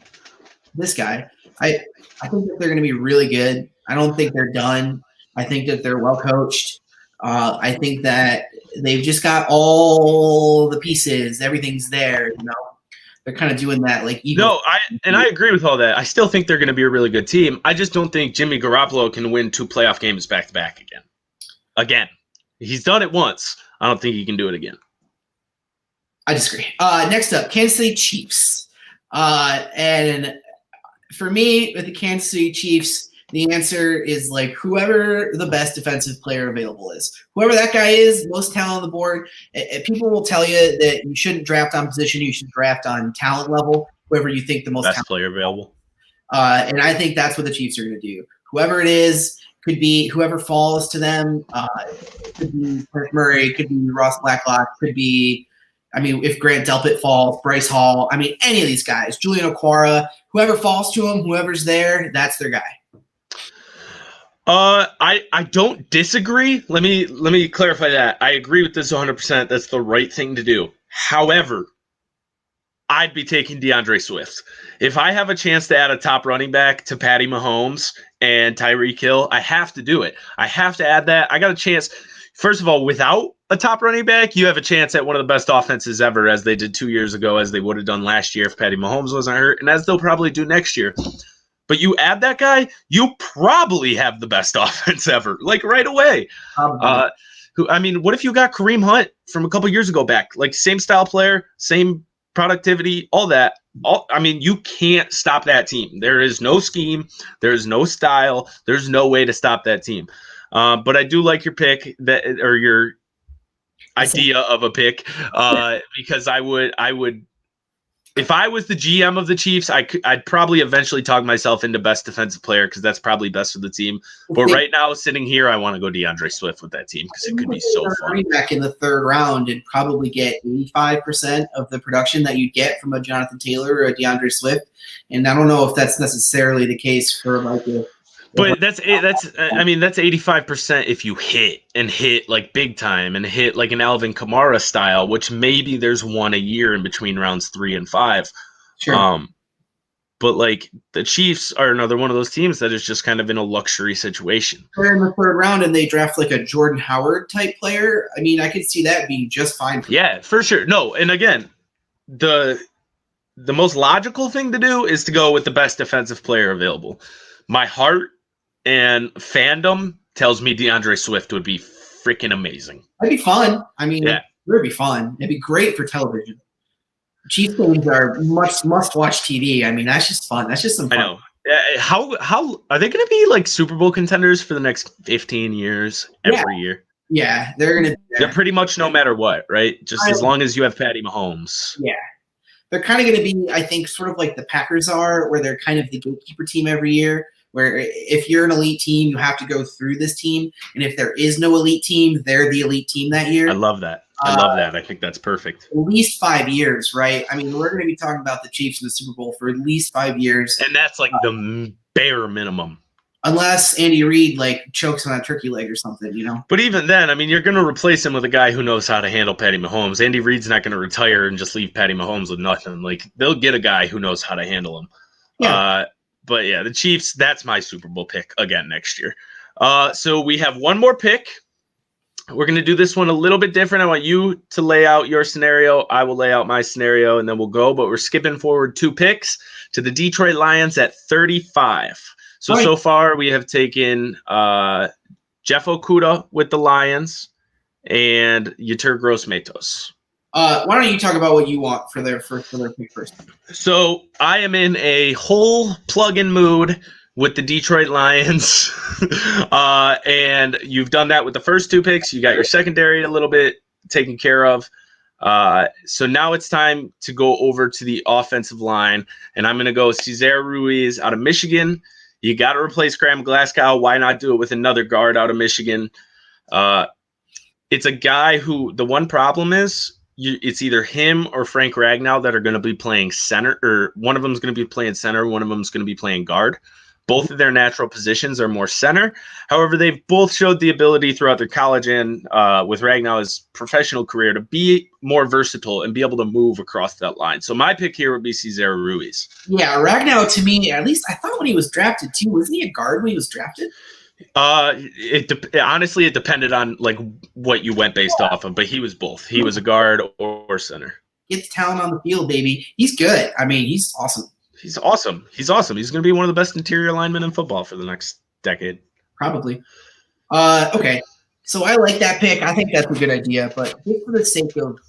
Speaker 1: this guy. I think that they're going to be really good. I don't think they're done. I think that they're well coached. I think that they've just got all the pieces. Everything's there. They're kind of doing that like Eagles.
Speaker 2: No, I agree with all that. I still think they're going to be a really good team. I just don't think Jimmy Garoppolo can win 2 playoff games back to back again. Again, he's done it once. I don't think he can do it again.
Speaker 1: I disagree. Next up, Kansas City Chiefs. And for me, with the Kansas City Chiefs, the answer is like whoever the best defensive player available is. Whoever that guy is, most talent on the board. People will tell you that you shouldn't draft on position. You should draft on talent level, whoever you think the most
Speaker 2: best player available.
Speaker 1: And I think that's what the Chiefs are going to do. Whoever it is, could be whoever falls to them. Could be Kurt Murray, could be Ross Blacklock, could be, if Grant Delpit falls, Bryce Hall, any of these guys, Julian Okwara, whoever falls to them, whoever's there, that's their guy.
Speaker 2: I don't disagree. Let me clarify that. I agree with this 100%. That's the right thing to do. However, I'd be taking DeAndre Swift. If I have a chance to add a top running back to Patty Mahomes and Tyreek Hill, I have to do it. I have to add that. I got a chance. First of all, without a top running back, you have a chance at one of the best offenses ever, as they did 2 years ago, as they would have done last year if Patty Mahomes wasn't hurt, and as they'll probably do next year. But you add that guy, you probably have the best offense ever, like right away. What if you got Kareem Hunt from a couple years ago back? Like same style player, same productivity, all that. You can't stop that team. There is no scheme. There is no style. There's no way to stop that team. But I do like your pick or your idea of a pick because I would. If I was the GM of the Chiefs, I'd probably eventually talk myself into best defensive player because that's probably best for the team. But right now, sitting here, I want to go DeAndre Swift with that team because it could be so fun.
Speaker 1: Back in the third round and probably get 85% of the production that you get from a Jonathan Taylor or a DeAndre Swift. And I don't know if that's necessarily the case for like a.
Speaker 2: But that's 85% if you hit like big time and hit like an Alvin Kamara style, which maybe there's one a year in between rounds 3 and 5.
Speaker 1: Sure.
Speaker 2: But like the Chiefs are another one of those teams that is just kind of in a luxury situation.
Speaker 1: They're in the third round and they draft like a Jordan Howard type player. I mean, I could see that being just fine.
Speaker 2: Yeah, for sure. No, and again, the most logical thing to do is to go with the best defensive player available. My heart and fandom tells me DeAndre Swift would be freaking amazing.
Speaker 1: That'd be fun. It would be fun. It'd be great for television. Chiefs games are must-watch TV. That's just fun. That's just some fun.
Speaker 2: I know. How are they going to be like Super Bowl contenders for the next 15 years every year?
Speaker 1: Yeah, they're going to.
Speaker 2: They're pretty much no matter what, right? Just as long as you have Patty Mahomes.
Speaker 1: Yeah. They're kind of going to be, I think, sort of like the Packers are, where they're kind of the gatekeeper team every year. Where if you're an elite team, you have to go through this team. And if there is no elite team, they're the elite team that year.
Speaker 2: I love that. I think that's perfect.
Speaker 1: At least 5 years, right? We're going to be talking about the Chiefs in the Super Bowl for at least 5 years.
Speaker 2: And that's like the bare minimum.
Speaker 1: Unless Andy Reid chokes on a turkey leg or something,
Speaker 2: But even then, you're going to replace him with a guy who knows how to handle Patty Mahomes. Andy Reid's not going to retire and just leave Patty Mahomes with nothing. Like they'll get a guy who knows how to handle him. Yeah. But yeah, the Chiefs, that's my Super Bowl pick again next year. So we have one more pick. We're going to do this one a little bit different. I want you to lay out your scenario. I will lay out my scenario, and then we'll go. But we're skipping forward 2 picks to the Detroit Lions at 35. So far we have taken Jeff Okudah with the Lions and Yetur Gross-Matos.
Speaker 1: Why don't you talk about what you want for their pick first?
Speaker 2: So I am in a whole plug-in mood with the Detroit Lions, and you've done that with the first 2 picks. You got your secondary a little bit taken care of. So now it's time to go over to the offensive line, and I'm going to go Cesar Ruiz out of Michigan. You got to replace Graham Glasgow. Why not do it with another guard out of Michigan? It's a guy who the one problem is, it's either him or Frank Ragnow that are going to be playing center, or one of them is going to be playing center, one of them is going to be playing guard. Both of their natural positions are more center. However, they've both showed the ability throughout their college and with Ragnow's professional career to be more versatile and be able to move across that line. So my pick here would be Cesar Ruiz.
Speaker 1: Yeah, Ragnow, to me, at least I thought when he was drafted too, wasn't he a guard when he was drafted?
Speaker 2: Honestly, it depended on what you went based off of, but he was both. He was a guard or center.
Speaker 1: Gets talent on the field, baby. He's good. He's awesome.
Speaker 2: He's awesome. He's going to be one of the best interior linemen in football for the next decade.
Speaker 1: Probably. Okay. So I like that pick. I think that's a good idea, but just for the sake of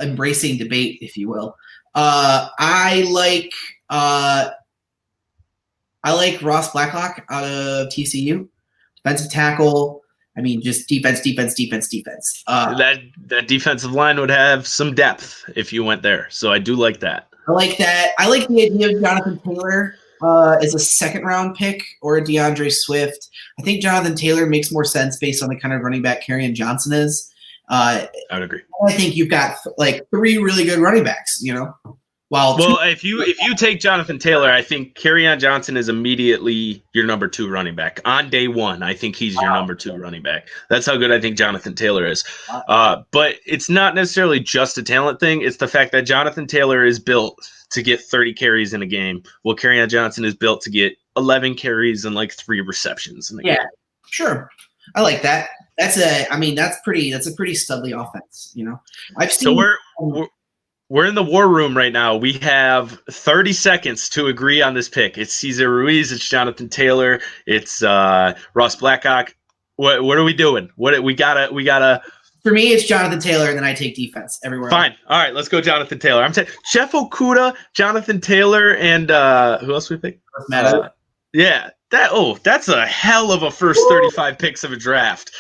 Speaker 1: embracing debate, if you will, I like Ross Blacklock out of TCU, defensive tackle. Just defense.
Speaker 2: That defensive line would have some depth if you went there. So I do like that.
Speaker 1: I like that. I like the idea of Jonathan Taylor as a second-round pick or a DeAndre Swift. I think Jonathan Taylor makes more sense based on the kind of running back Kerryon Johnson is.
Speaker 2: I would agree.
Speaker 1: I think you've got 3 really good running backs,
Speaker 2: Well, if you take Jonathan Taylor, I think Kerryon Johnson is immediately your number 2 running back on day one. I think he's your number 2 running back. That's how good I think Jonathan Taylor is. But it's not necessarily just a talent thing. It's the fact that Jonathan Taylor is built to get 30 carries in a game, while Kerryon Johnson is built to get 11 carries and like 3 receptions in a game.
Speaker 1: Sure, I like that. That's a pretty studly offense. I've seen.
Speaker 2: So we're in the war room right now. We have 30 seconds to agree on this pick. It's Cesar Ruiz. It's Jonathan Taylor. It's Ross Blackhawk. What are we doing? We gotta.
Speaker 1: For me, it's Jonathan Taylor, and then I take defense everywhere.
Speaker 2: Fine. All right, let's go Jonathan Taylor. I'm saying Jeff Okudah, Jonathan Taylor, and who else we pick? Yeah. That's a hell of a first 35 picks of a draft.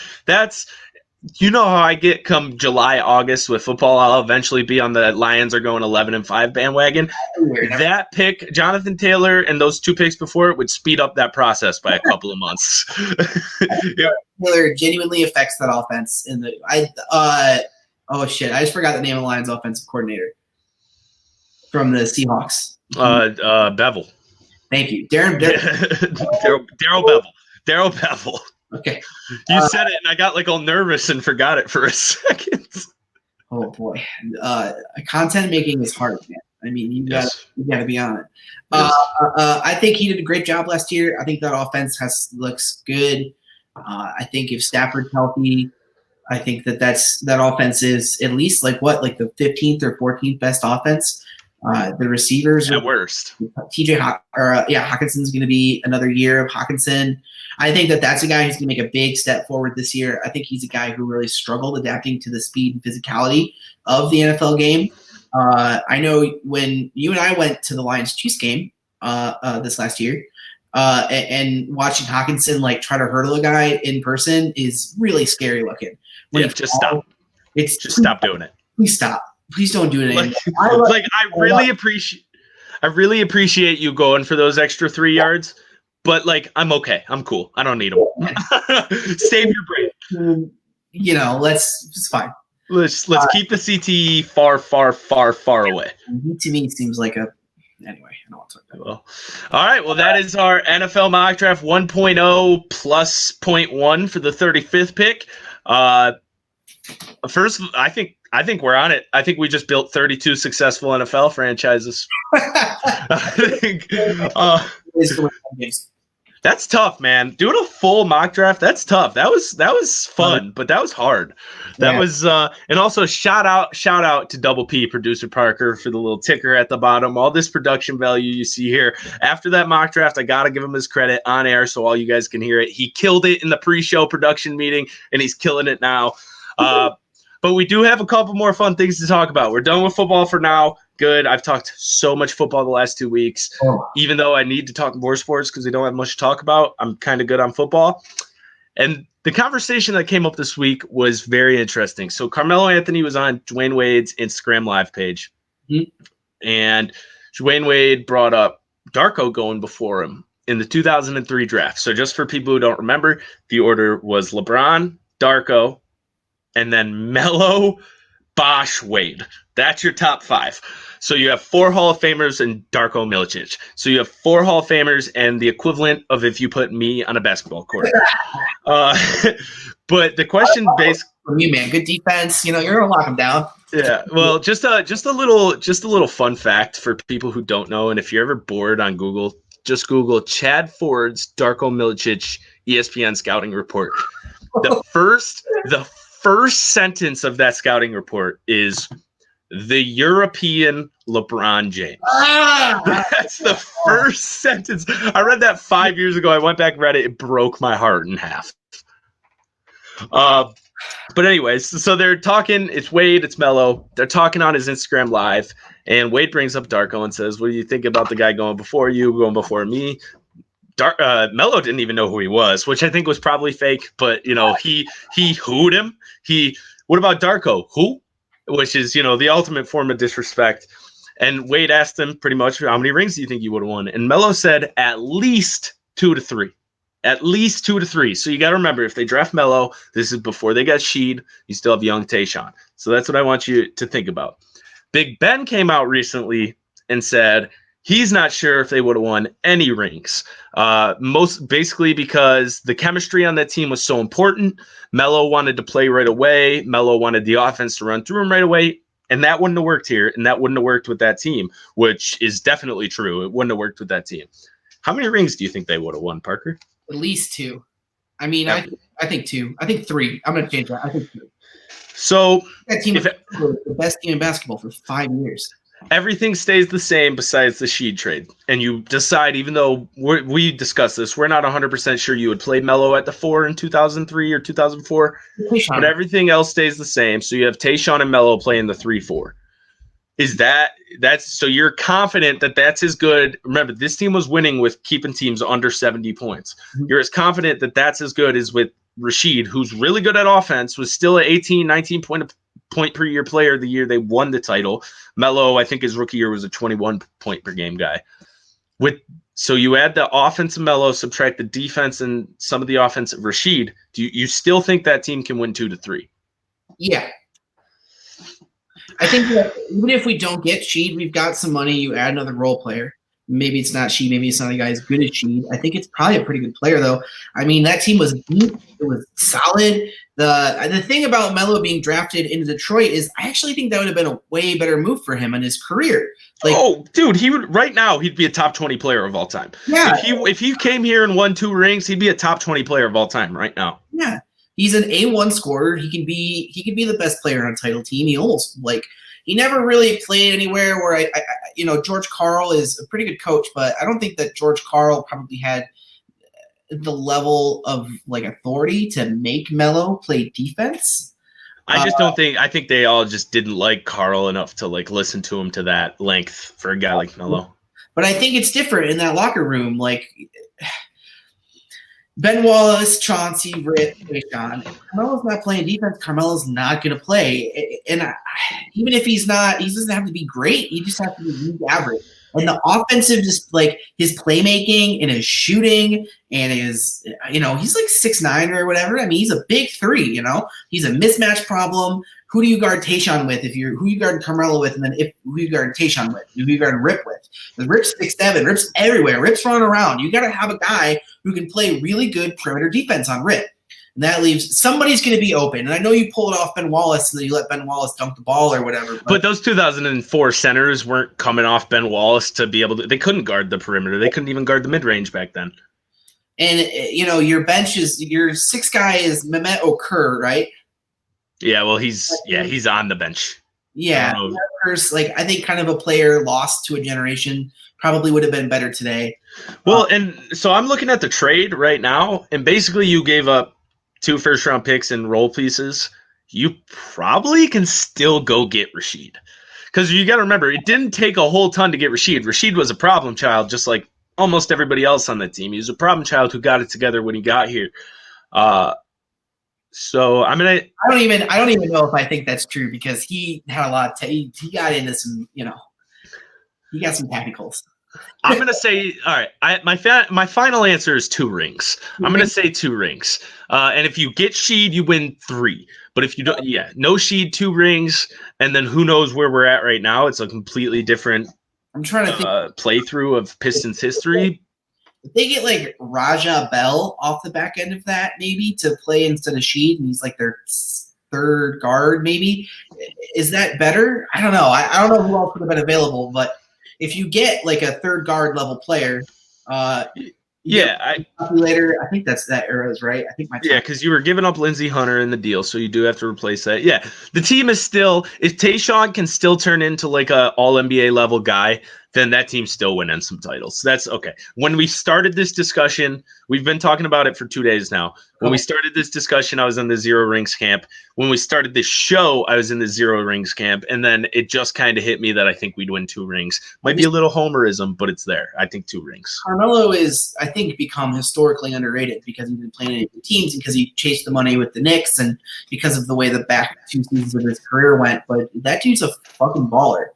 Speaker 2: You know how I get come July, August with football. I'll eventually be on the Lions are going 11-5 bandwagon. That pick, Jonathan Taylor, and those 2 picks before it would speed up that process by a couple of months.
Speaker 1: Taylor genuinely affects that offense. I just forgot the name of the Lions offensive coordinator from the Seahawks.
Speaker 2: Bevel.
Speaker 1: Thank you, Darryl
Speaker 2: Bevel. Darryl Bevel.
Speaker 1: Okay.
Speaker 2: You said it, and I got all nervous and forgot it for a second.
Speaker 1: Oh boy, content making is hard, man. I mean, you gotta be on it. Yes. I think he did a great job last year. I think that offense looks good. I think if Stafford's healthy, I think that offense is at least the 15th or 14th best offense. The receivers
Speaker 2: at worst.
Speaker 1: Hawkinson's going to be another year of Hawkinson. I think that's a guy who's going to make a big step forward this year. I think he's a guy who really struggled adapting to the speed and physicality of the NFL game. I know when you and I went to the Lions-Chiefs game this last year, and watching Hawkinson try to hurdle a guy in person is really scary looking.
Speaker 2: Stop. Stop doing it.
Speaker 1: Please stop. Please don't do it anymore.
Speaker 2: I really appreciate you going for those extra 3 yards, but I'm okay. I'm cool. I don't need them. Save your brain.
Speaker 1: It's fine.
Speaker 2: Let's keep the CTE far away.
Speaker 1: To me, it seems like anyway, I don't want to talk about it.
Speaker 2: Well, all right. Well, that is our NFL mock draft 1.0 plus 0.1 for the 35th pick. First, I think we're on it. I think we just built 32 successful NFL franchises. That's tough, man. Doing a full mock draft, that's tough. That was fun, but that was hard. That was and also shout out to Double P, producer Parker, for the little ticker at the bottom. All this production value you see here. After that mock draft, I gotta give him his credit on air so all you guys can hear it. He killed it in the pre-show production meeting, and he's killing it now. But we do have a couple more fun things to talk about. We're done with football for now. Good. I've talked so much football the last 2 weeks. Even though I need to talk more sports because we don't have much to talk about, I'm kind of good on football. And the conversation that came up this week was very interesting. So Carmelo Anthony was on Dwayne Wade's Instagram live page. Mm-hmm. And Dwayne Wade brought up Darko going before him in the 2003 draft. So just for people who don't remember, the order was LeBron, Darko, and then Melo, Bosh, Wade. That's your top 5. So you have 4 Hall of Famers and Darko Milicic. So you have 4 Hall of Famers and the equivalent of if you put me on a basketball court. But the question basically
Speaker 1: for me, man, good defense. You're gonna lock them down.
Speaker 2: Yeah. Well, just a little fun fact for people who don't know, and if you're ever bored on Google, just Google Chad Ford's Darko Milicic ESPN scouting report. The first sentence of that scouting report is the European LeBron James. That's the first sentence. I read that 5 years ago. I went back and read it. It broke my heart in half. But anyways, so they're talking. It's Wade. It's Melo. They're talking on his Instagram live. And Wade brings up Darko and says, what do you think about the guy going before you, going before me? Melo didn't even know who he was, which I think was probably fake, but he hooed him. What about Darko? Who? Which is, the ultimate form of disrespect. And Wade asked him pretty much, how many rings do you think you would have won? And Melo said at least 2 to 3. At least 2 to 3. So you got to remember, if they draft Melo, this is before they got Sheed. You still have young Tayshaun. So that's what I want you to think about. Big Ben came out recently and said he's not sure if they would have won any rings. Most basically because the chemistry on that team was so important. Melo wanted to play right away. Melo wanted the offense to run through him right away. And that wouldn't have worked here. And that wouldn't have worked with that team, which is definitely true. It wouldn't have worked with that team. How many rings do you think they would have won, Parker?
Speaker 1: At least 2. I mean,
Speaker 2: Yeah.
Speaker 1: I think 2. I think 3. I'm going to change that. I think 3.
Speaker 2: So
Speaker 1: that team was the best team in basketball for 5 years.
Speaker 2: Everything stays the same besides the Sheed trade. And you decide, even though we discussed this, we're not 100% sure you would play Melo at the 4 in 2003 or 2004. But everything else stays the same. So you have Tayshaun and Melo playing the 3-4. That's so you're confident that that's as good. Remember, this team was winning with keeping teams under 70 points. Mm-hmm. You're as confident that that's as good as with Rasheed, who's really good at offense, was still an 18, 19 point per year player the year they won the title. Melo, I think his rookie year was a 21 point per game guy. So you add the offense of Melo, subtract the defense and some of the offense of Rasheed. Do you still think that team can win 2-3?
Speaker 1: Yeah. I think that even if we don't get Sheed, we've got some money. You add another role player. Maybe it's not Sheed. Maybe it's not a guy as good as Sheed. I think it's probably a pretty good player, though. I mean, that team was deep. It was solid. The thing about Melo being drafted into Detroit is I actually think that would have been a way better move for him in his career.
Speaker 2: Dude, he would right now. He'd be a top 20 player of all time.
Speaker 1: Yeah.
Speaker 2: If he came here and won 2 rings, he'd be a top 20 player of all time right now.
Speaker 1: Yeah. He's an A1 scorer. He can be the best player on a title team. He never really played anywhere where George Karl is a pretty good coach, but I don't think that George Karl probably had the level of authority to make Melo play defense.
Speaker 2: I think they all just didn't like Karl enough to listen to him to that length for a guy like Melo.
Speaker 1: But I think it's different in that locker room. Ben Wallace, Chauncey, Rip, Tayshaun. If Carmelo's not playing defense, Carmelo's not going to play. And even if he's not, he doesn't have to be great. He just has to be league average. And the offensive, just his playmaking and his shooting and his, he's 6'9" or whatever. I mean, he's a big 3. He's a mismatch problem. Who do you guard Tayshaun with? Who you guard Carmelo with, and then who you guard Tayshaun with? Who you guard Rip with? The Rip's 6'7". Rip's everywhere. Rip's running around. You got to have a guy who can play really good perimeter defense on Rip. And that leaves somebody's going to be open. And I know you pulled off Ben Wallace and then you let Ben Wallace dunk the ball or whatever.
Speaker 2: But those 2004 centers weren't coming off Ben Wallace to be able to – they couldn't guard the perimeter. They couldn't even guard the mid-range back then.
Speaker 1: And, your bench is – your 6th guy is Mehmet Okur, right?
Speaker 2: Yeah, well, he's on the bench.
Speaker 1: Yeah, I think kind of a player lost to a generation probably would have been better today.
Speaker 2: Well, and so I'm looking at the trade right now, and basically you gave up 2 first-round picks and role pieces. You probably can still go get Rasheed. Because you got to remember, it didn't take a whole ton to get Rasheed. Rasheed was a problem child, just like almost everybody else on that team. He was a problem child who got it together when he got here. So I mean,
Speaker 1: I don't even know if I think that's true because he had a lot. He got into some, he got some technicals.
Speaker 2: I'm gonna say, all right. My final answer is 2 rings. I'm gonna say 2 rings. And if you get Sheed, you win 3. But if you don't, no Sheed, 2 rings, and then who knows where we're at right now? It's a completely different.
Speaker 1: I'm trying to think
Speaker 2: playthrough of Pistons history.
Speaker 1: If they get Raja Bell off the back end of that, maybe to play instead of Sheed, and he's their 3rd guard, maybe, is that better? I don't know. I don't know who else would have been available, but if you get a 3rd guard level player, later, I think that era's right. I think
Speaker 2: because you were giving up Lindsey Hunter in the deal, so you do have to replace that. Yeah, the team is still, if Tayshaun can still turn into a all NBA level guy, then that team's still winning some titles. That's okay. When we started this discussion, we've been talking about it for 2 days now. When we started this discussion, I was in the 0 rings camp. When we started this show, I was in the 0 rings camp. And then it just kind of hit me that I think we'd win 2 rings. Might be a little homerism, but it's there. I think 2 rings.
Speaker 1: Carmelo is, I think, become historically underrated because he's been playing in teams and because he chased the money with the Knicks and because of the way the back 2 seasons of his career went. But that dude's a fucking baller.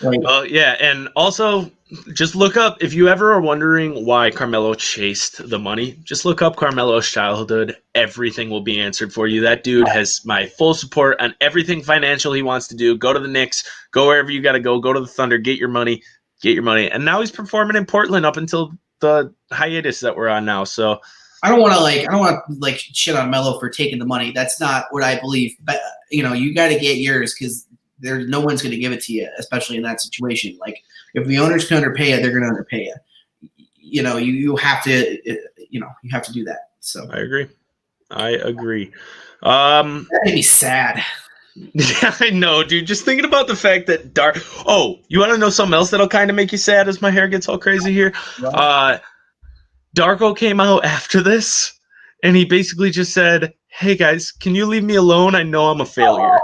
Speaker 2: And also just look up, if you ever are wondering why Carmelo chased the money, just look up Carmelo's childhood. Everything will be answered for you. That dude has my full support on everything financial he wants to do. Go to the Knicks, go wherever you got to go to the Thunder, get your money. get your money. And now he's performing in Portland up until the hiatus that we're on now. So
Speaker 1: I don't want to shit on Melo for taking the money. That's not what I believe. But you got to get yours because there's no one's going to give it to you, especially in that situation. Like if the owners can underpay you, they're going to underpay you. You have to you have to do that. So
Speaker 2: I agree.
Speaker 1: That made me sad.
Speaker 2: Yeah, I know, dude. Just thinking about the fact that you want to know something else that'll kind of make you sad as my hair gets all crazy here?
Speaker 1: Right.
Speaker 2: Darko came out after this, and he basically just said, "Hey guys, can you leave me alone? I know I'm a failure."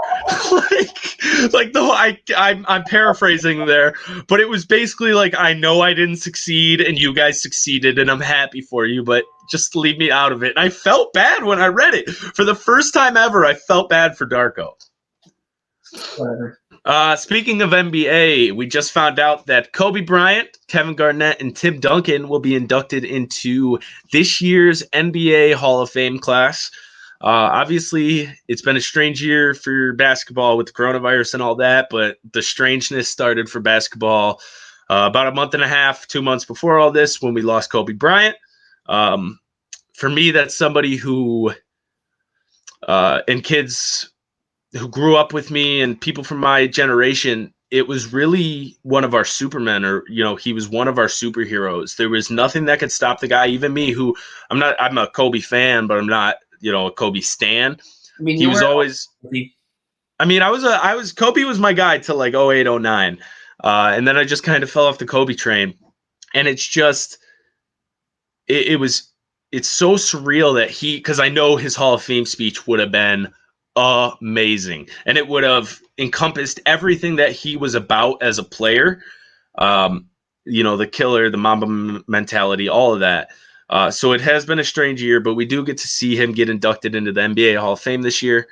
Speaker 2: I'm paraphrasing there, but it was basically like, "I know I didn't succeed, and you guys succeeded, and I'm happy for you, but just leave me out of it." And I felt bad when I read it. For the first time ever, I felt bad for Darko.
Speaker 1: Whatever.
Speaker 2: Speaking of NBA, we just found out that Kobe Bryant, Kevin Garnett, and Tim Duncan will be inducted into this year's NBA Hall of Fame class. Obviously, it's been a strange year for basketball with the coronavirus and all that, but the strangeness started for basketball about a month and a half, 2 months before all this when we lost Kobe Bryant. For me, that's somebody who, and kids who grew up with me and people from my generation, it was really one of our supermen, or he was one of our superheroes. There was nothing that could stop the guy. Even me, who I'm a Kobe fan, but I'm not a Kobe stan.
Speaker 1: I mean,
Speaker 2: he was always Kobe was my guy till like 08, 09. And then I just kind of fell off the Kobe train. And it's just it's so surreal that because I know his Hall of Fame speech would have been amazing, and it would have encompassed everything that he was about as a player. The killer, the Mamba mentality, all of that. So it has been a strange year, but we do get to see him get inducted into the NBA Hall of Fame this year,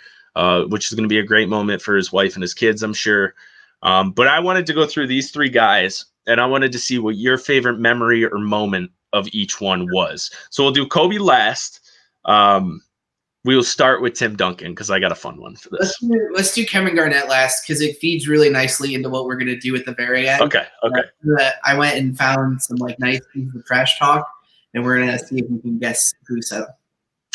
Speaker 2: which is going to be a great moment for his wife and his kids, I'm sure. But I wanted to go through these three guys, and I wanted to see what your favorite memory or moment of each one was. So we'll do Kobe last. We will start with Tim Duncan because I got a fun one for this.
Speaker 1: Let's do Kevin Garnett last because it feeds really nicely into what we're going to do at the very end.
Speaker 2: Okay.
Speaker 1: I went and found some nice pieces of trash talk, and we're going to see if we can guess who said them.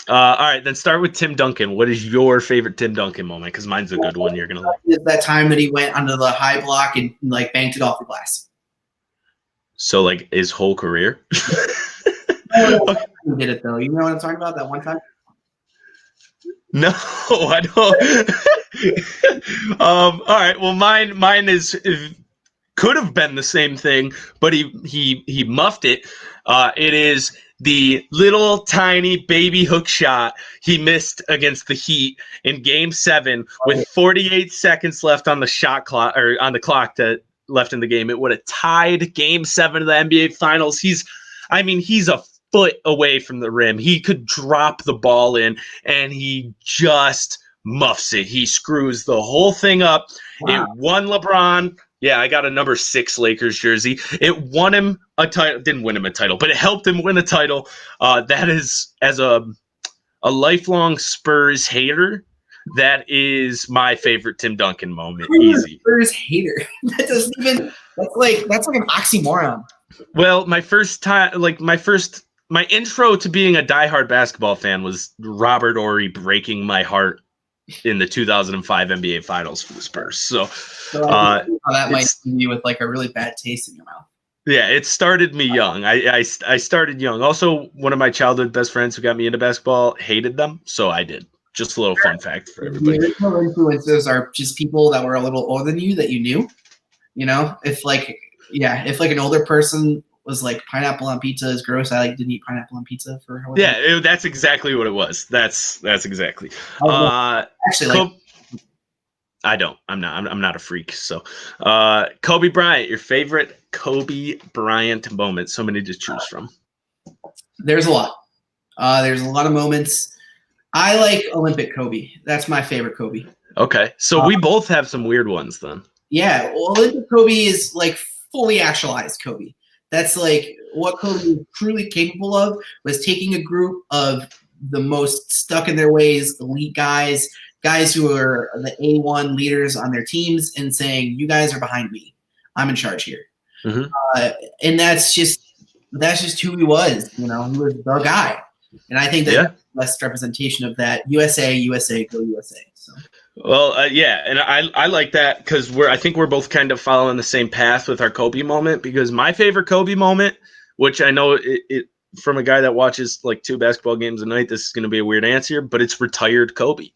Speaker 2: All right, then start with Tim Duncan. What is your favorite Tim Duncan moment? Because mine's a good one. You're going to like
Speaker 1: that time that he went onto the high block and banked it off the glass.
Speaker 2: So his whole career?
Speaker 1: Okay. He did it though. You know what I'm talking about? That one time?
Speaker 2: No, I don't. All right. Well, mine could have been the same thing, but he muffed it. It is the little tiny baby hook shot he missed against the Heat in Game 7 with 48 seconds left on the shot clock, or on the clock left in the game. It would have tied Game 7 of the NBA Finals. He's a foot away from the rim. He could drop the ball in, and he just muffs it. He screws the whole thing up. Wow. It won LeBron. Yeah, I got a number 6 Lakers jersey. It won him a title. Didn't win him a title, but it helped him win a title. That is, as a lifelong Spurs hater, that is my favorite Tim Duncan moment. Easy.
Speaker 1: Spurs hater. That doesn't even. That's like an oxymoron.
Speaker 2: Well, my intro to being a diehard basketball fan was Robert Horry breaking my heart in the 2005 NBA Finals for the Spurs. So
Speaker 1: that might leave you with a really bad taste in your mouth.
Speaker 2: Yeah, it started me young. I started young. Also, one of my childhood best friends who got me into basketball hated them, so I did. Just a little fun fact for everybody.
Speaker 1: The original influences are just people that were a little older than you that you knew. If an older person was like, pineapple on pizza is gross, I didn't eat pineapple on pizza for a while.
Speaker 2: Yeah, that's exactly what it was. That's exactly.
Speaker 1: Actually,
Speaker 2: I don't. I'm not a freak. So, Kobe Bryant, your favorite Kobe Bryant moment. So many to choose from.
Speaker 1: There's a lot. There's a lot of moments. I like Olympic Kobe. That's my favorite Kobe.
Speaker 2: Okay, so we both have some weird ones then.
Speaker 1: Yeah, well, Olympic Kobe is fully actualized Kobe. That's what Kobe was truly capable of, was taking a group of the most stuck in their ways, elite guys who are the A1 leaders on their teams, and saying, you guys are behind me. I'm in charge here.
Speaker 2: Mhm.
Speaker 1: And that's just who he was. He was the guy. And I think that's the best representation of that. USA, go USA. So.
Speaker 2: Well, and I like that because I think we're both kind of following the same path with our Kobe moment, because my favorite Kobe moment, which I know it from a guy that watches like 2 basketball games a night, this is going to be a weird answer, but it's retired Kobe.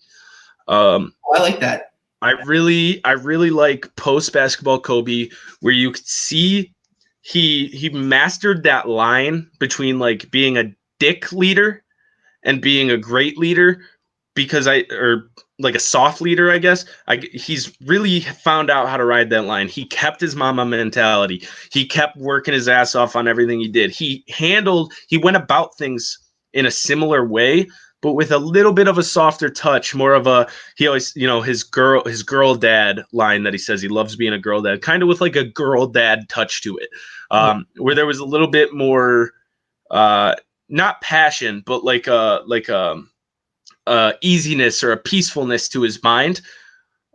Speaker 1: I like that.
Speaker 2: I really like post basketball Kobe, where you could see he mastered that line between like being a dick leader and being a great leader, or like a soft leader, I guess. He's really found out how to ride that line. He kept his mama mentality. He kept working his ass off on everything he did. He went about things in a similar way, but with a little bit of a softer touch, more of a, he always, his girl dad line that he says he loves being a girl dad, kind of with like a girl dad touch to it, where there was a little bit more, not passion, but like easiness or a peacefulness to his mind,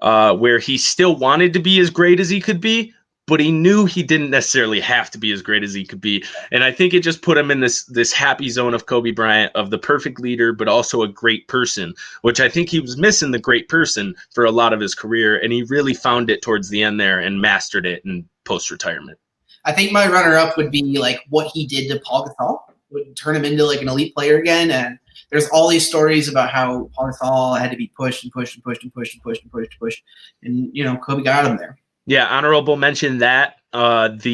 Speaker 2: where he still wanted to be as great as he could be, but he knew he didn't necessarily have to be as great as he could be. And I think it just put him in this happy zone of Kobe Bryant, of the perfect leader, but also a great person, which I think he was missing the great person for a lot of his career. And he really found it towards the end there and mastered it in post-retirement.
Speaker 1: I think my runner-up would be like what he did to Paul Gasol, would turn him into like an elite player again. And there's all these stories about how Paul Gasol had to be pushed and pushed and pushed and pushed and pushed and pushed and pushed. And, Kobe got him there.
Speaker 2: Yeah, honorable mention that Matt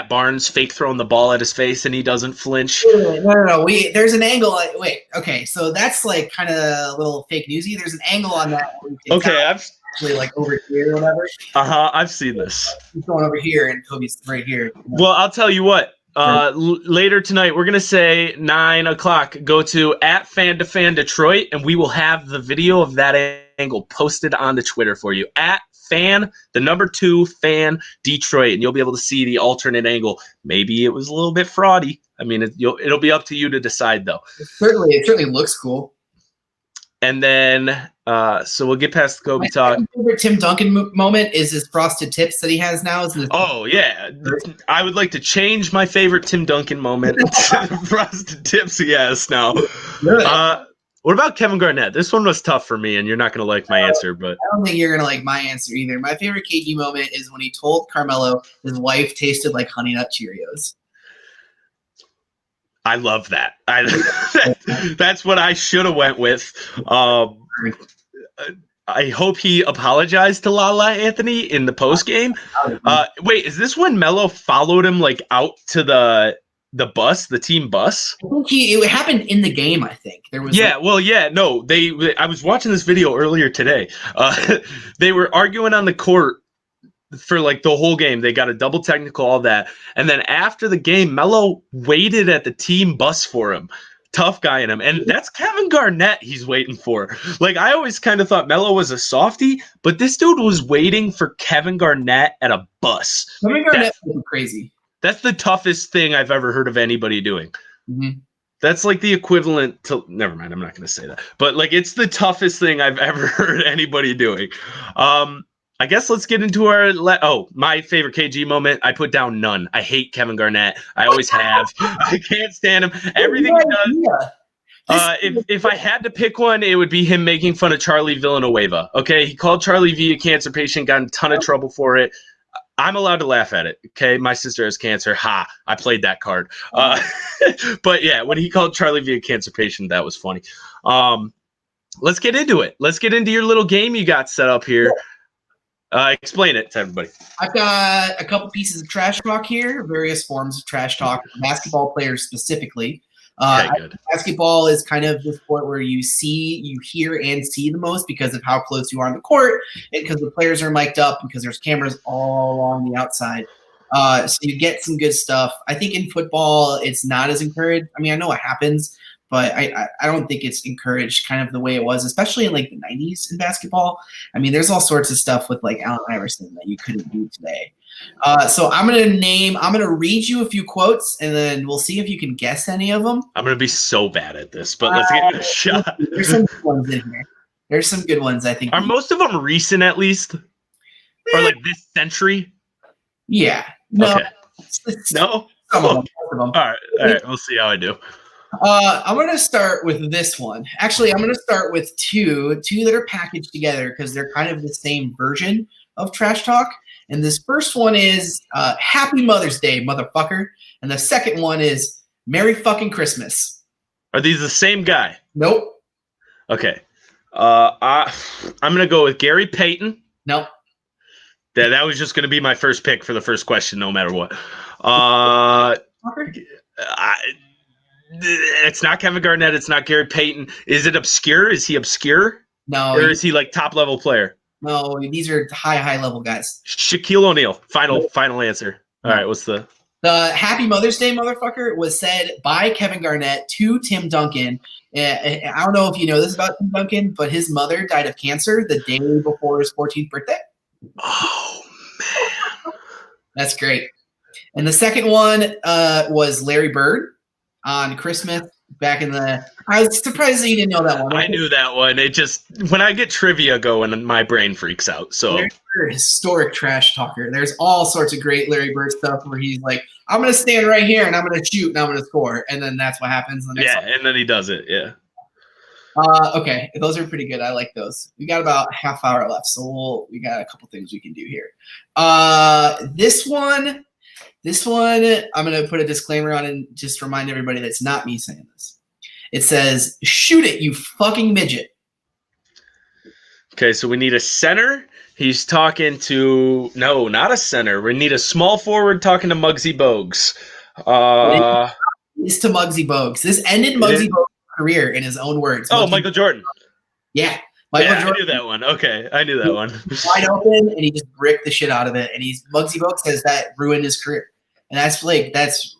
Speaker 2: Barnes fake throwing the ball at his face and he doesn't flinch.
Speaker 1: No. There's an angle. Wait, okay, so that's like kind of a little fake newsy. There's an angle on that.
Speaker 2: Okay, I've
Speaker 1: actually like over here or whatever.
Speaker 2: I've seen this.
Speaker 1: He's going over here and Kobe's right here.
Speaker 2: Well, I'll tell you what. Later tonight, we're going to say 9:00, go to @Fan2Fan Detroit, and we will have the video of that angle posted on the Twitter for you. @Fan2Fan Detroit, and you'll be able to see the alternate angle. Maybe it was a little bit fraudy. I mean, it'll be up to you to decide, though.
Speaker 1: It certainly looks cool.
Speaker 2: And then, so we'll get past the Kobe talk.
Speaker 1: My favorite Tim Duncan moment is his frosted tips that he has now.
Speaker 2: Oh, yeah. I would like to change my favorite Tim Duncan moment to frosted tips he has now. What about Kevin Garnett? This one was tough for me, and you're not going to like my answer. But
Speaker 1: I don't think you're going to like my answer either. My favorite KG moment is when he told Carmelo his wife tasted like Honey Nut Cheerios.
Speaker 2: I love that. That's what I should have went with. I hope he apologized to Lala Anthony in the post game. Wait, is this when Melo followed him like out to the bus, the team bus?
Speaker 1: I think it happened in the game. I think there was.
Speaker 2: Yeah, no. I was watching this video earlier today. They were arguing on the court for like the whole game. They got a double technical, all that. And then after the game, Melo waited at the team bus for him. Tough guy in him. And that's Kevin Garnett he's waiting for. Like, I always kind of thought Melo was a softie, but this dude was waiting for Kevin Garnett at a bus.
Speaker 1: Kevin Garnett was crazy.
Speaker 2: That's the toughest thing I've ever heard of anybody doing.
Speaker 1: Mm-hmm.
Speaker 2: That's like the equivalent to, never mind, I'm not going to say that. But like, it's the toughest thing I've ever heard anybody doing. I guess let's get into our my favorite KG moment. I put down none. I hate Kevin Garnett. I always have. I can't stand him. Everything he does. If I had to pick one, it would be him making fun of Charlie Villanueva. Okay, he called Charlie V a cancer patient, got in a ton of trouble for it. I'm allowed to laugh at it. Okay, my sister has cancer. Ha! I played that card. But yeah, when he called Charlie V a cancer patient, that was funny. Let's get into it. Let's get into your little game you got set up here. Explain it to everybody.
Speaker 1: I've got a couple pieces of trash talk here, various forms of trash talk, basketball players specifically.
Speaker 2: Good.
Speaker 1: Basketball is kind of the sport where you hear and see the most because of how close you are on the court, and because the players are mic'd up, because there's cameras all along the outside. So you get some good stuff. I think in football, it's not as encouraged. I mean, I know it happens, but I don't think it's encouraged kind of the way it was, especially in like the 90s in basketball. I mean, there's all sorts of stuff with like Allen Iverson that you couldn't do today. So I'm going to read you a few quotes, and then we'll see if you can guess any of them.
Speaker 2: I'm going to be so bad at this, but let's give it a shot.
Speaker 1: There's some good ones in here. There's some good ones, I think.
Speaker 2: Are most of them recent at least? Or like this century?
Speaker 1: Yeah. No.
Speaker 2: Okay. No?
Speaker 1: Some of them.
Speaker 2: All right. We'll see how I do.
Speaker 1: I'm going to start with this one. Actually, I'm going to start with two that are packaged together because they're kind of the same version of trash talk. And this first one is Happy Mother's Day, motherfucker. And the second one is Merry fucking Christmas.
Speaker 2: Are these the same guy?
Speaker 1: Nope.
Speaker 2: Okay. I'm going to go with Gary Payton.
Speaker 1: Nope.
Speaker 2: That was just going to be my first pick for the first question, no matter what. It's not Kevin Garnett. It's not Gary Payton. Is it obscure? Is he obscure?
Speaker 1: No.
Speaker 2: Or is he like top level player?
Speaker 1: No, these are high level guys.
Speaker 2: Shaquille O'Neal. Final answer. All right, what's the
Speaker 1: Happy Mother's Day, motherfucker was said by Kevin Garnett to Tim Duncan. I don't know if you know this about Tim Duncan, but his mother died of cancer the day before his 14th birthday.
Speaker 2: Oh, man.
Speaker 1: That's great. And the second one was Larry Bird on Christmas back in the – I was surprised that you didn't know that one.
Speaker 2: I knew that one. It just – when I get trivia going, my brain freaks out. So
Speaker 1: Larry Bird, historic trash talker. There's all sorts of great Larry Bird stuff where he's like, I'm going to stand right here and I'm going to shoot and I'm going to score. And then that's what happens.
Speaker 2: And then he does it, yeah.
Speaker 1: Okay, those are pretty good. I like those. We got about half hour left, so we got a couple things we can do here. This one, I'm going to put a disclaimer on and just remind everybody that's not me saying this. It says, shoot it, you fucking midget.
Speaker 2: Okay, so we need a center. He's talking to – no, not a center. We need a small forward talking to Muggsy Bogues.
Speaker 1: It's to Muggsy Bogues. This ended Muggsy Bogues' career in his own words.
Speaker 2: Michael Jordan.
Speaker 1: Yeah. Jordan.
Speaker 2: I knew that one. Okay, I knew that one.
Speaker 1: Wide open, and he just bricked the shit out of it. And Muggsy Bogues says that ruined his career. And that's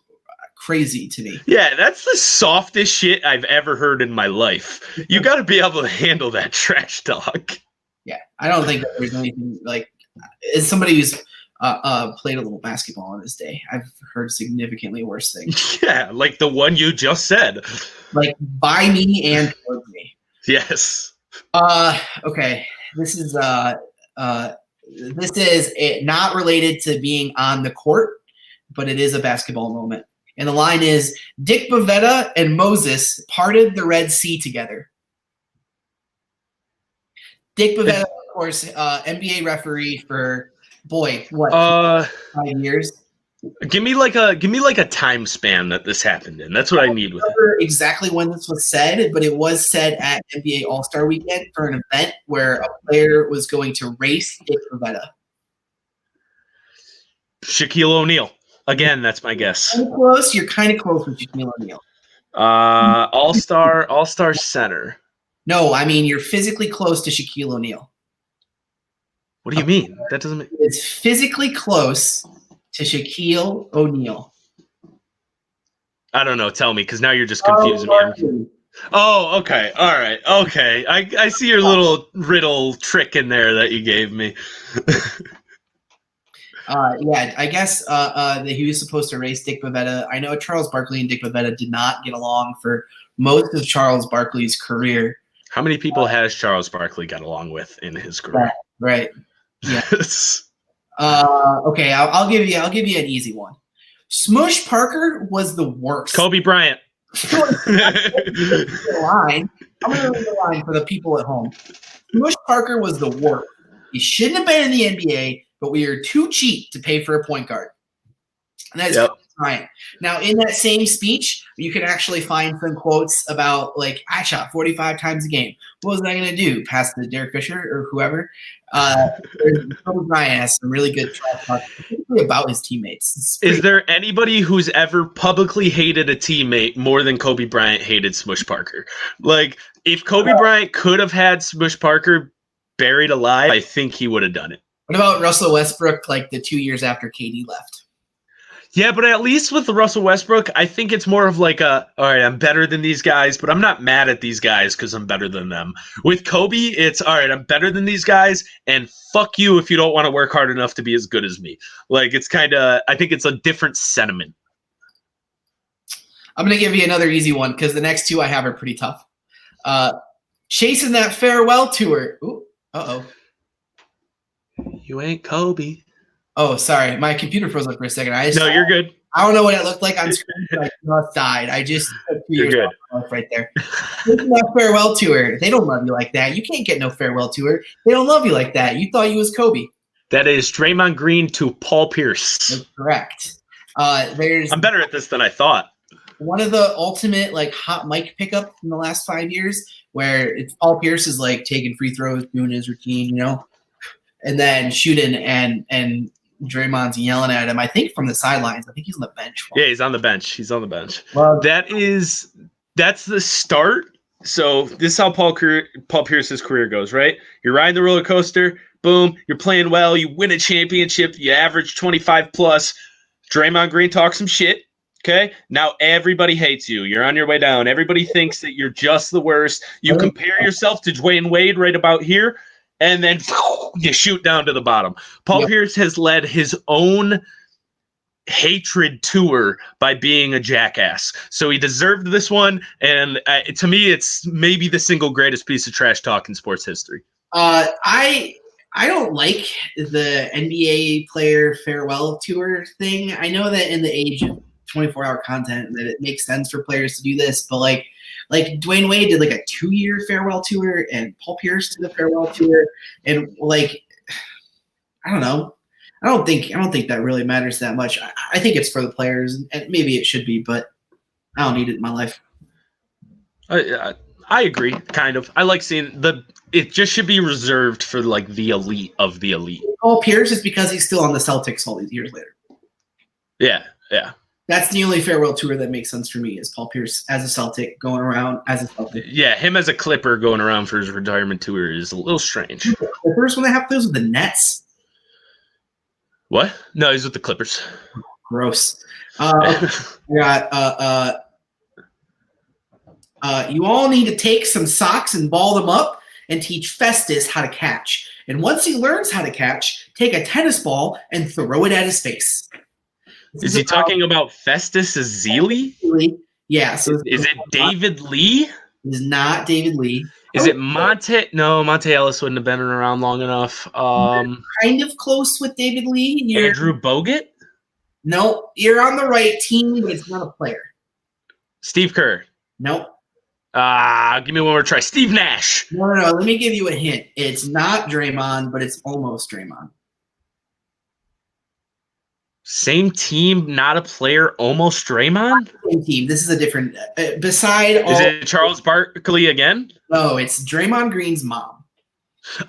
Speaker 1: crazy to me.
Speaker 2: Yeah, that's the softest shit I've ever heard in my life. You got to be able to handle that trash talk.
Speaker 1: Yeah, I don't think that there's anything like as somebody who's played a little basketball in his day, I've heard significantly worse things.
Speaker 2: Yeah, like the one you just said.
Speaker 1: Like by me and towards me.
Speaker 2: Yes.
Speaker 1: Okay. This is not related to being on the court, but it is a basketball moment. And the line is, Dick Bavetta and Moses parted the Red Sea together. Dick Bavetta, of course, NBA referee for 5 years.
Speaker 2: Give me like a time span that this happened in. That's what I need with it.
Speaker 1: I don't remember exactly when this was said, but it was said at NBA All-Star Weekend for an event where a player was going to race Dick Bavetta.
Speaker 2: Shaquille O'Neal. Again, that's my guess.
Speaker 1: You're kind of close with Shaquille O'Neal.
Speaker 2: All-star center.
Speaker 1: No, I mean you're physically close to Shaquille O'Neal.
Speaker 2: What do you mean? That doesn't mean
Speaker 1: it's physically close to Shaquille O'Neal.
Speaker 2: I don't know. Tell me, because now you're just confusing me. Oh, okay. All right. Okay. I see your little riddle trick in there that you gave me.
Speaker 1: Yeah, I guess that he was supposed to race Dick Bavetta. I know Charles Barkley and Dick Bavetta did not get along for most of Charles Barkley's career.
Speaker 2: How many people has Charles Barkley got along with in his career?
Speaker 1: Right. Yes. Okay, I'll give you an easy one. Smush Parker was the worst.
Speaker 2: Kobe Bryant.
Speaker 1: I'm going to read the line for the people at home. Smush Parker was the worst. He shouldn't have been in the NBA, but we are too cheap to pay for a point guard. And that's Bryant. Now, in that same speech, you can actually find some quotes about, like, I shot 45 times a game. What was I going to do? Pass to Derek Fisher or whoever? Kobe Bryant has some really good trash talk, particularly about his teammates.
Speaker 2: Is there anybody who's ever publicly hated a teammate more than Kobe Bryant hated Smush Parker? Like, if Kobe Bryant could have had Smush Parker buried alive, I think he would have done it.
Speaker 1: What about Russell Westbrook, like the 2 years after KD left?
Speaker 2: Yeah, but at least with the Russell Westbrook, I think it's more of like all right, I'm better than these guys, but I'm not mad at these guys because I'm better than them. With Kobe, it's all right, I'm better than these guys, and fuck you if you don't want to work hard enough to be as good as me. Like, it's kind of, I think it's a different sentiment.
Speaker 1: I'm going to give you another easy one because the next two I have are pretty tough. Chasing that farewell tour. Ooh, uh-oh.
Speaker 2: You ain't Kobe.
Speaker 1: Oh, sorry. My computer froze up for a second.
Speaker 2: No, you're good.
Speaker 1: I don't know what it looked like on screen. I just died. I just took 2
Speaker 2: You're
Speaker 1: years
Speaker 2: good.
Speaker 1: off my life right there. That farewell tour. They don't love you like that. You can't get no farewell tour. They don't love you like that. You thought you was Kobe.
Speaker 2: That is Draymond Green to Paul Pierce.
Speaker 1: That's correct. There's
Speaker 2: I'm better at this than I thought.
Speaker 1: one of the ultimate like hot mic pickup in the last 5 years where it's Paul Pierce is like taking free throws, doing his routine, and then shooting and Draymond's yelling at him. I think from the sidelines. I think he's on the bench.
Speaker 2: Yeah, he's on the bench.
Speaker 1: Well,
Speaker 2: That's the start. So this is how Paul Pierce's career goes, right? You're riding the roller coaster. Boom, you're playing well. You win a championship. You average 25 plus. Draymond Green talks some shit. Okay, now everybody hates you. You're on your way down. Everybody thinks that you're just the worst. You compare yourself to Dwayne Wade right about here, and then you shoot down to the bottom. Paul Pierce has led his own hatred tour by being a jackass. So he deserved this one, and to me, it's maybe the single greatest piece of trash talk in sports history.
Speaker 1: I don't like the NBA player farewell tour thing. I know that in the age of 24-hour content that it makes sense for players to do this, but like Dwayne Wade did like a 2-year farewell tour, and Paul Pierce did a farewell tour, and like I don't know. I don't think that really matters that much. I think it's for the players, and maybe it should be, but I don't need it in my life.
Speaker 2: I agree, kind of. I like seeing it just should be reserved for like the elite of the elite.
Speaker 1: Paul Pierce is because he's still on the Celtics all these years later.
Speaker 2: Yeah.
Speaker 1: That's the only farewell tour that makes sense for me is Paul Pierce as a Celtic going around as a Celtic.
Speaker 2: Yeah, him as a Clipper going around for his retirement tour is a little strange.
Speaker 1: The first one that happened was with the Nets.
Speaker 2: What? No, he's with the Clippers.
Speaker 1: Gross. You all need to take some socks and ball them up and teach Festus how to catch. And once he learns how to catch, take a tennis ball and throw it at his face.
Speaker 2: Is he talking about Festus Ezeli?
Speaker 1: Yeah. So
Speaker 2: is it David Lee?
Speaker 1: It is not David Lee.
Speaker 2: Is it Monte? No, Monte Ellis wouldn't have been around long enough.
Speaker 1: Kind of close with David Lee.
Speaker 2: Andrew Bogut?
Speaker 1: No, you're on the right team, but it's not a player.
Speaker 2: Steve Kerr?
Speaker 1: Nope.
Speaker 2: Give me one more try. Steve Nash?
Speaker 1: No. Let me give you a hint. It's not Draymond, but it's almost Draymond.
Speaker 2: Same team, not a player, almost Draymond?
Speaker 1: Same team. This is a different is
Speaker 2: it Charles Barkley again?
Speaker 1: No, it's Draymond Green's mom.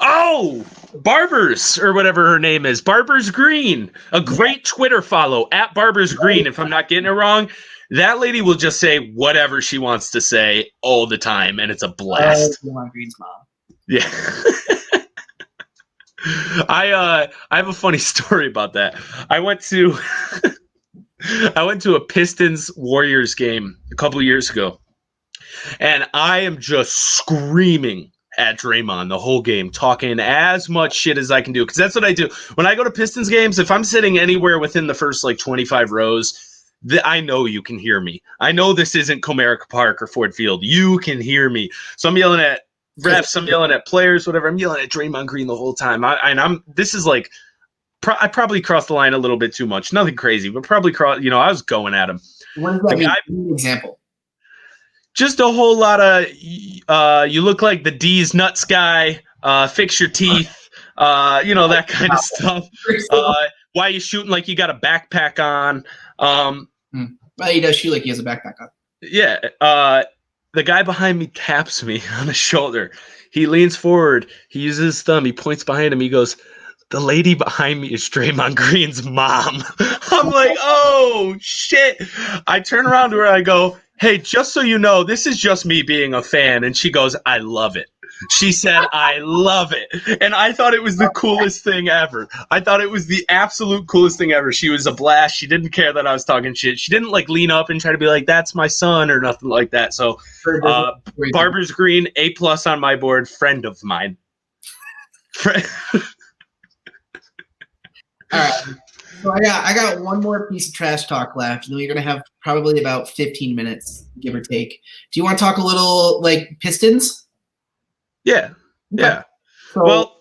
Speaker 2: Oh, Barbers, or whatever her name is. Barbers Green. A great Twitter follow, at Barbers Green, if I'm not getting it wrong. That lady will just say whatever she wants to say all the time, and it's a blast.
Speaker 1: Draymond Green's mom.
Speaker 2: Yeah. I have a funny story about that. I went to a Pistons Warriors game a couple years ago, and I am just screaming at Draymond the whole game, talking as much shit as I can do, because that's what I do when I go to Pistons games. If I'm sitting anywhere within the first like 25 rows, I know you can hear me. I know this isn't Comerica Park or Ford Field. You can hear me, so I'm yelling at refs, I'm yelling at players, whatever. I'm yelling at Draymond Green the whole time. This is like, I probably crossed the line a little bit too much. Nothing crazy, but probably I was going at him.
Speaker 1: What does that mean? Give me an example.
Speaker 2: Just a whole lot of, you look like the D's nuts guy, fix your teeth, that kind of stuff. Why are you shooting like you got a backpack on?
Speaker 1: Well, he does shoot like he has a backpack on.
Speaker 2: Yeah. The guy behind me taps me on the shoulder. He leans forward. He uses his thumb. He points behind him. He goes, "The lady behind me is Draymond Green's mom." I'm like, oh, shit. I turn around to her. I go, "Hey, just so you know, this is just me being a fan." And she goes, "I love it." She said, "I love it." And I thought it was the coolest thing ever. I thought it was the absolute coolest thing ever. She was a blast. She didn't care that I was talking shit. She didn't like lean up and try to be like, "That's my son," or nothing like that. So Barbers Green, A+ on my board, friend of mine.
Speaker 1: All right. So I got one more piece of trash talk left, and then we're gonna have probably about 15 minutes, give or take. Do you want to talk a little like Pistons?
Speaker 2: Yeah.
Speaker 1: So,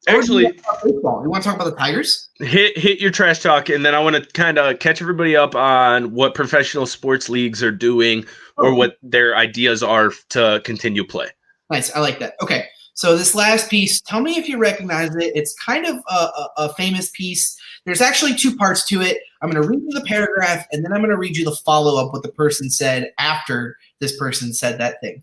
Speaker 2: Actually,
Speaker 1: baseball. You want to talk about the Tigers?
Speaker 2: hit your trash talk, and then I want to kind of catch everybody up on what professional sports leagues are doing or what their ideas are to continue play.
Speaker 1: Nice. I like that. Okay. So this last piece, tell me if you recognize it. It's kind of a famous piece. There's actually two parts to it. I'm going to read you the paragraph, and then I'm going to read you the follow-up, what the person said after this person said that thing.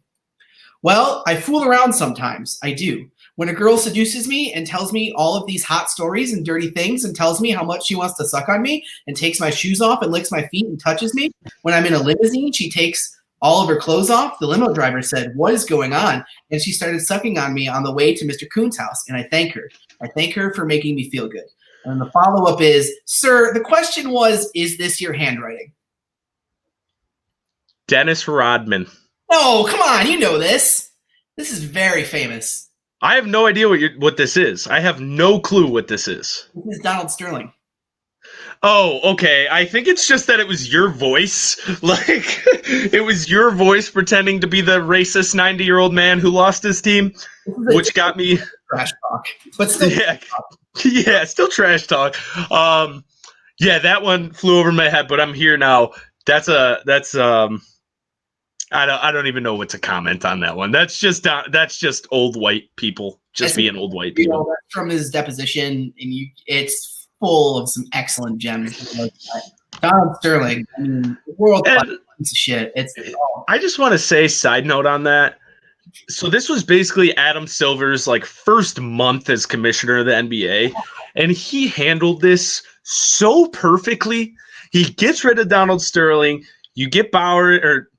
Speaker 1: Well, I fool around sometimes. I do. When a girl seduces me and tells me all of these hot stories and dirty things and tells me how much she wants to suck on me and takes my shoes off and licks my feet and touches me. When I'm in a limousine, she takes all of her clothes off. The limo driver said, "What is going on?" And she started sucking on me on the way to Mr. Kuhn's house. And I thank her. I thank her for making me feel good. And the follow-up is, sir, the question was, is this your handwriting?
Speaker 2: Dennis Rodman.
Speaker 1: No, come on. You know this. This is very famous.
Speaker 2: I have no idea what this is. I have no clue what this is.
Speaker 1: This is Donald Sterling.
Speaker 2: Oh, okay. I think it's just that it was your voice. Like, it was your voice pretending to be the racist 90-year-old man who lost his team, which got me
Speaker 1: trash talk. But still,
Speaker 2: yeah, still trash talk. Yeah, that one flew over my head, but I'm here now. I don't even know what to comment on that one. That's just old white people being old white people.
Speaker 1: You know, that's from his deposition, and it's full of some excellent gems. Donald Sterling, I mean, world piece of shit.
Speaker 2: I just want to say, side note on that. So this was basically Adam Silver's first month as commissioner of the NBA, and he handled this so perfectly. He gets rid of Donald Sterling. You get Bauer,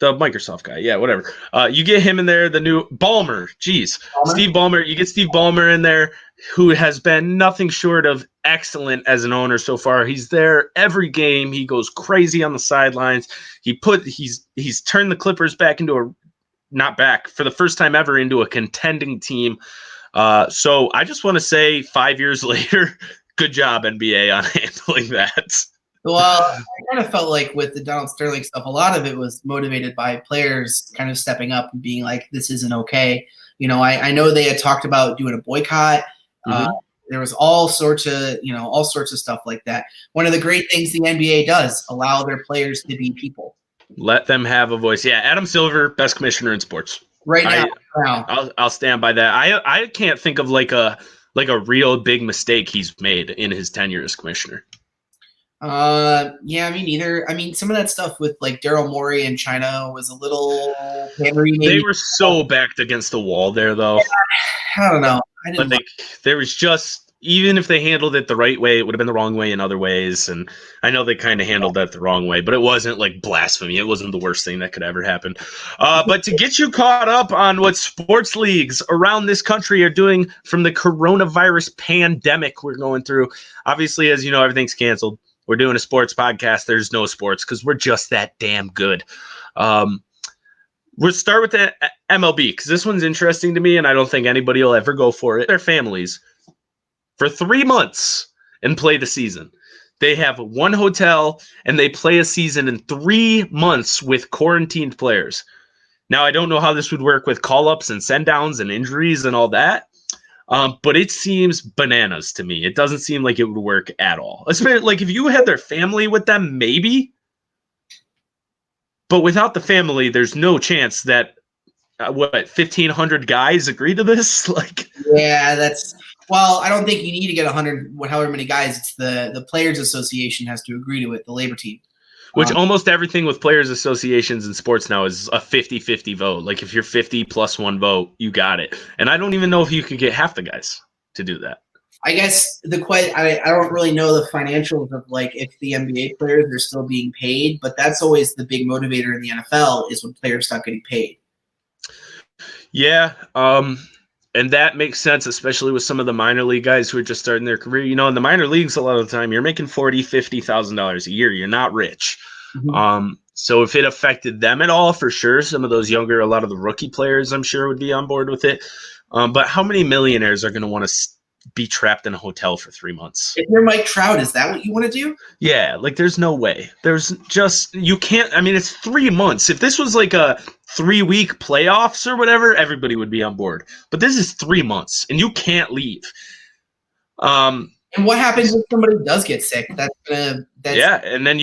Speaker 2: the Microsoft guy. Yeah, whatever. You get him in there, the new Ballmer. Jeez. Steve Ballmer. You get Steve Ballmer in there, who has been nothing short of excellent as an owner so far. He's there every game. He goes crazy on the sidelines. He's turned the Clippers back into for the first time ever into a contending team. So I just want to say 5 years later, good job, NBA, on handling that.
Speaker 1: Well, I kind of felt like with the Donald Sterling stuff, a lot of it was motivated by players kind of stepping up and being like, this isn't okay. You know, I know they had talked about doing a boycott. Mm-hmm. There was all sorts of stuff like that. One of the great things the NBA does, allow their players to be people.
Speaker 2: Let them have a voice. Yeah, Adam Silver, best commissioner in sports.
Speaker 1: Right now.
Speaker 2: I'll stand by that. I can't think of like a real big mistake he's made in his tenure as commissioner.
Speaker 1: Yeah, me neither. I mean, some of that stuff with Daryl Morey in China was a little hammery.
Speaker 2: They were so backed against the wall there, though.
Speaker 1: Yeah, I don't know.
Speaker 2: There was just, even if they handled it the right way, it would have been the wrong way in other ways. And I know they kind of handled that the wrong way, but it wasn't like blasphemy. It wasn't the worst thing that could ever happen. But to get you caught up on what sports leagues around this country are doing from the coronavirus pandemic we're going through, obviously, as you know, everything's canceled. We're doing a sports podcast. There's no sports because we're just that damn good. We'll start with the MLB because this one's interesting to me, and I don't think anybody will ever go for it. Their families for 3 months and play the season. They have one hotel, and they play a season in 3 months with quarantined players. Now, I don't know how this would work with call-ups and send-downs and injuries and all that. But it seems bananas to me. It doesn't seem like it would work at all. Especially like if you had their family with them, maybe. But without the family, there's no chance that 1,500 guys agree to this.
Speaker 1: Yeah, well, I don't think you need to get 100, however many guys. It's the Players Association has to agree to it, the labor team.
Speaker 2: Which almost everything with players associations in sports now is a 50-50 vote. Like if you're 50 plus one vote, you got it. And I don't even know if you could get half the guys to do that.
Speaker 1: I guess I don't really know the financials of if the NBA players are still being paid, but that's always the big motivator in the NFL is when players stop getting paid.
Speaker 2: Yeah. And that makes sense, especially with some of the minor league guys who are just starting their career. You know, in the minor leagues, a lot of the time, you're making $40,000, $50,000 a year. You're not rich. Mm-hmm. So if it affected them at all, for sure, some of those younger, a lot of the rookie players, I'm sure, would be on board with it. But how many millionaires are going to want to be trapped in a hotel for 3 months.
Speaker 1: If you're Mike Trout, is that what you want to do?
Speaker 2: Yeah, like there's no way. There's just you can't. I mean, it's 3 months. If this was like a 3-week playoffs or whatever, everybody would be on board. But this is 3 months, and you can't leave.
Speaker 1: And what happens if somebody does get sick?
Speaker 2: Yeah, and then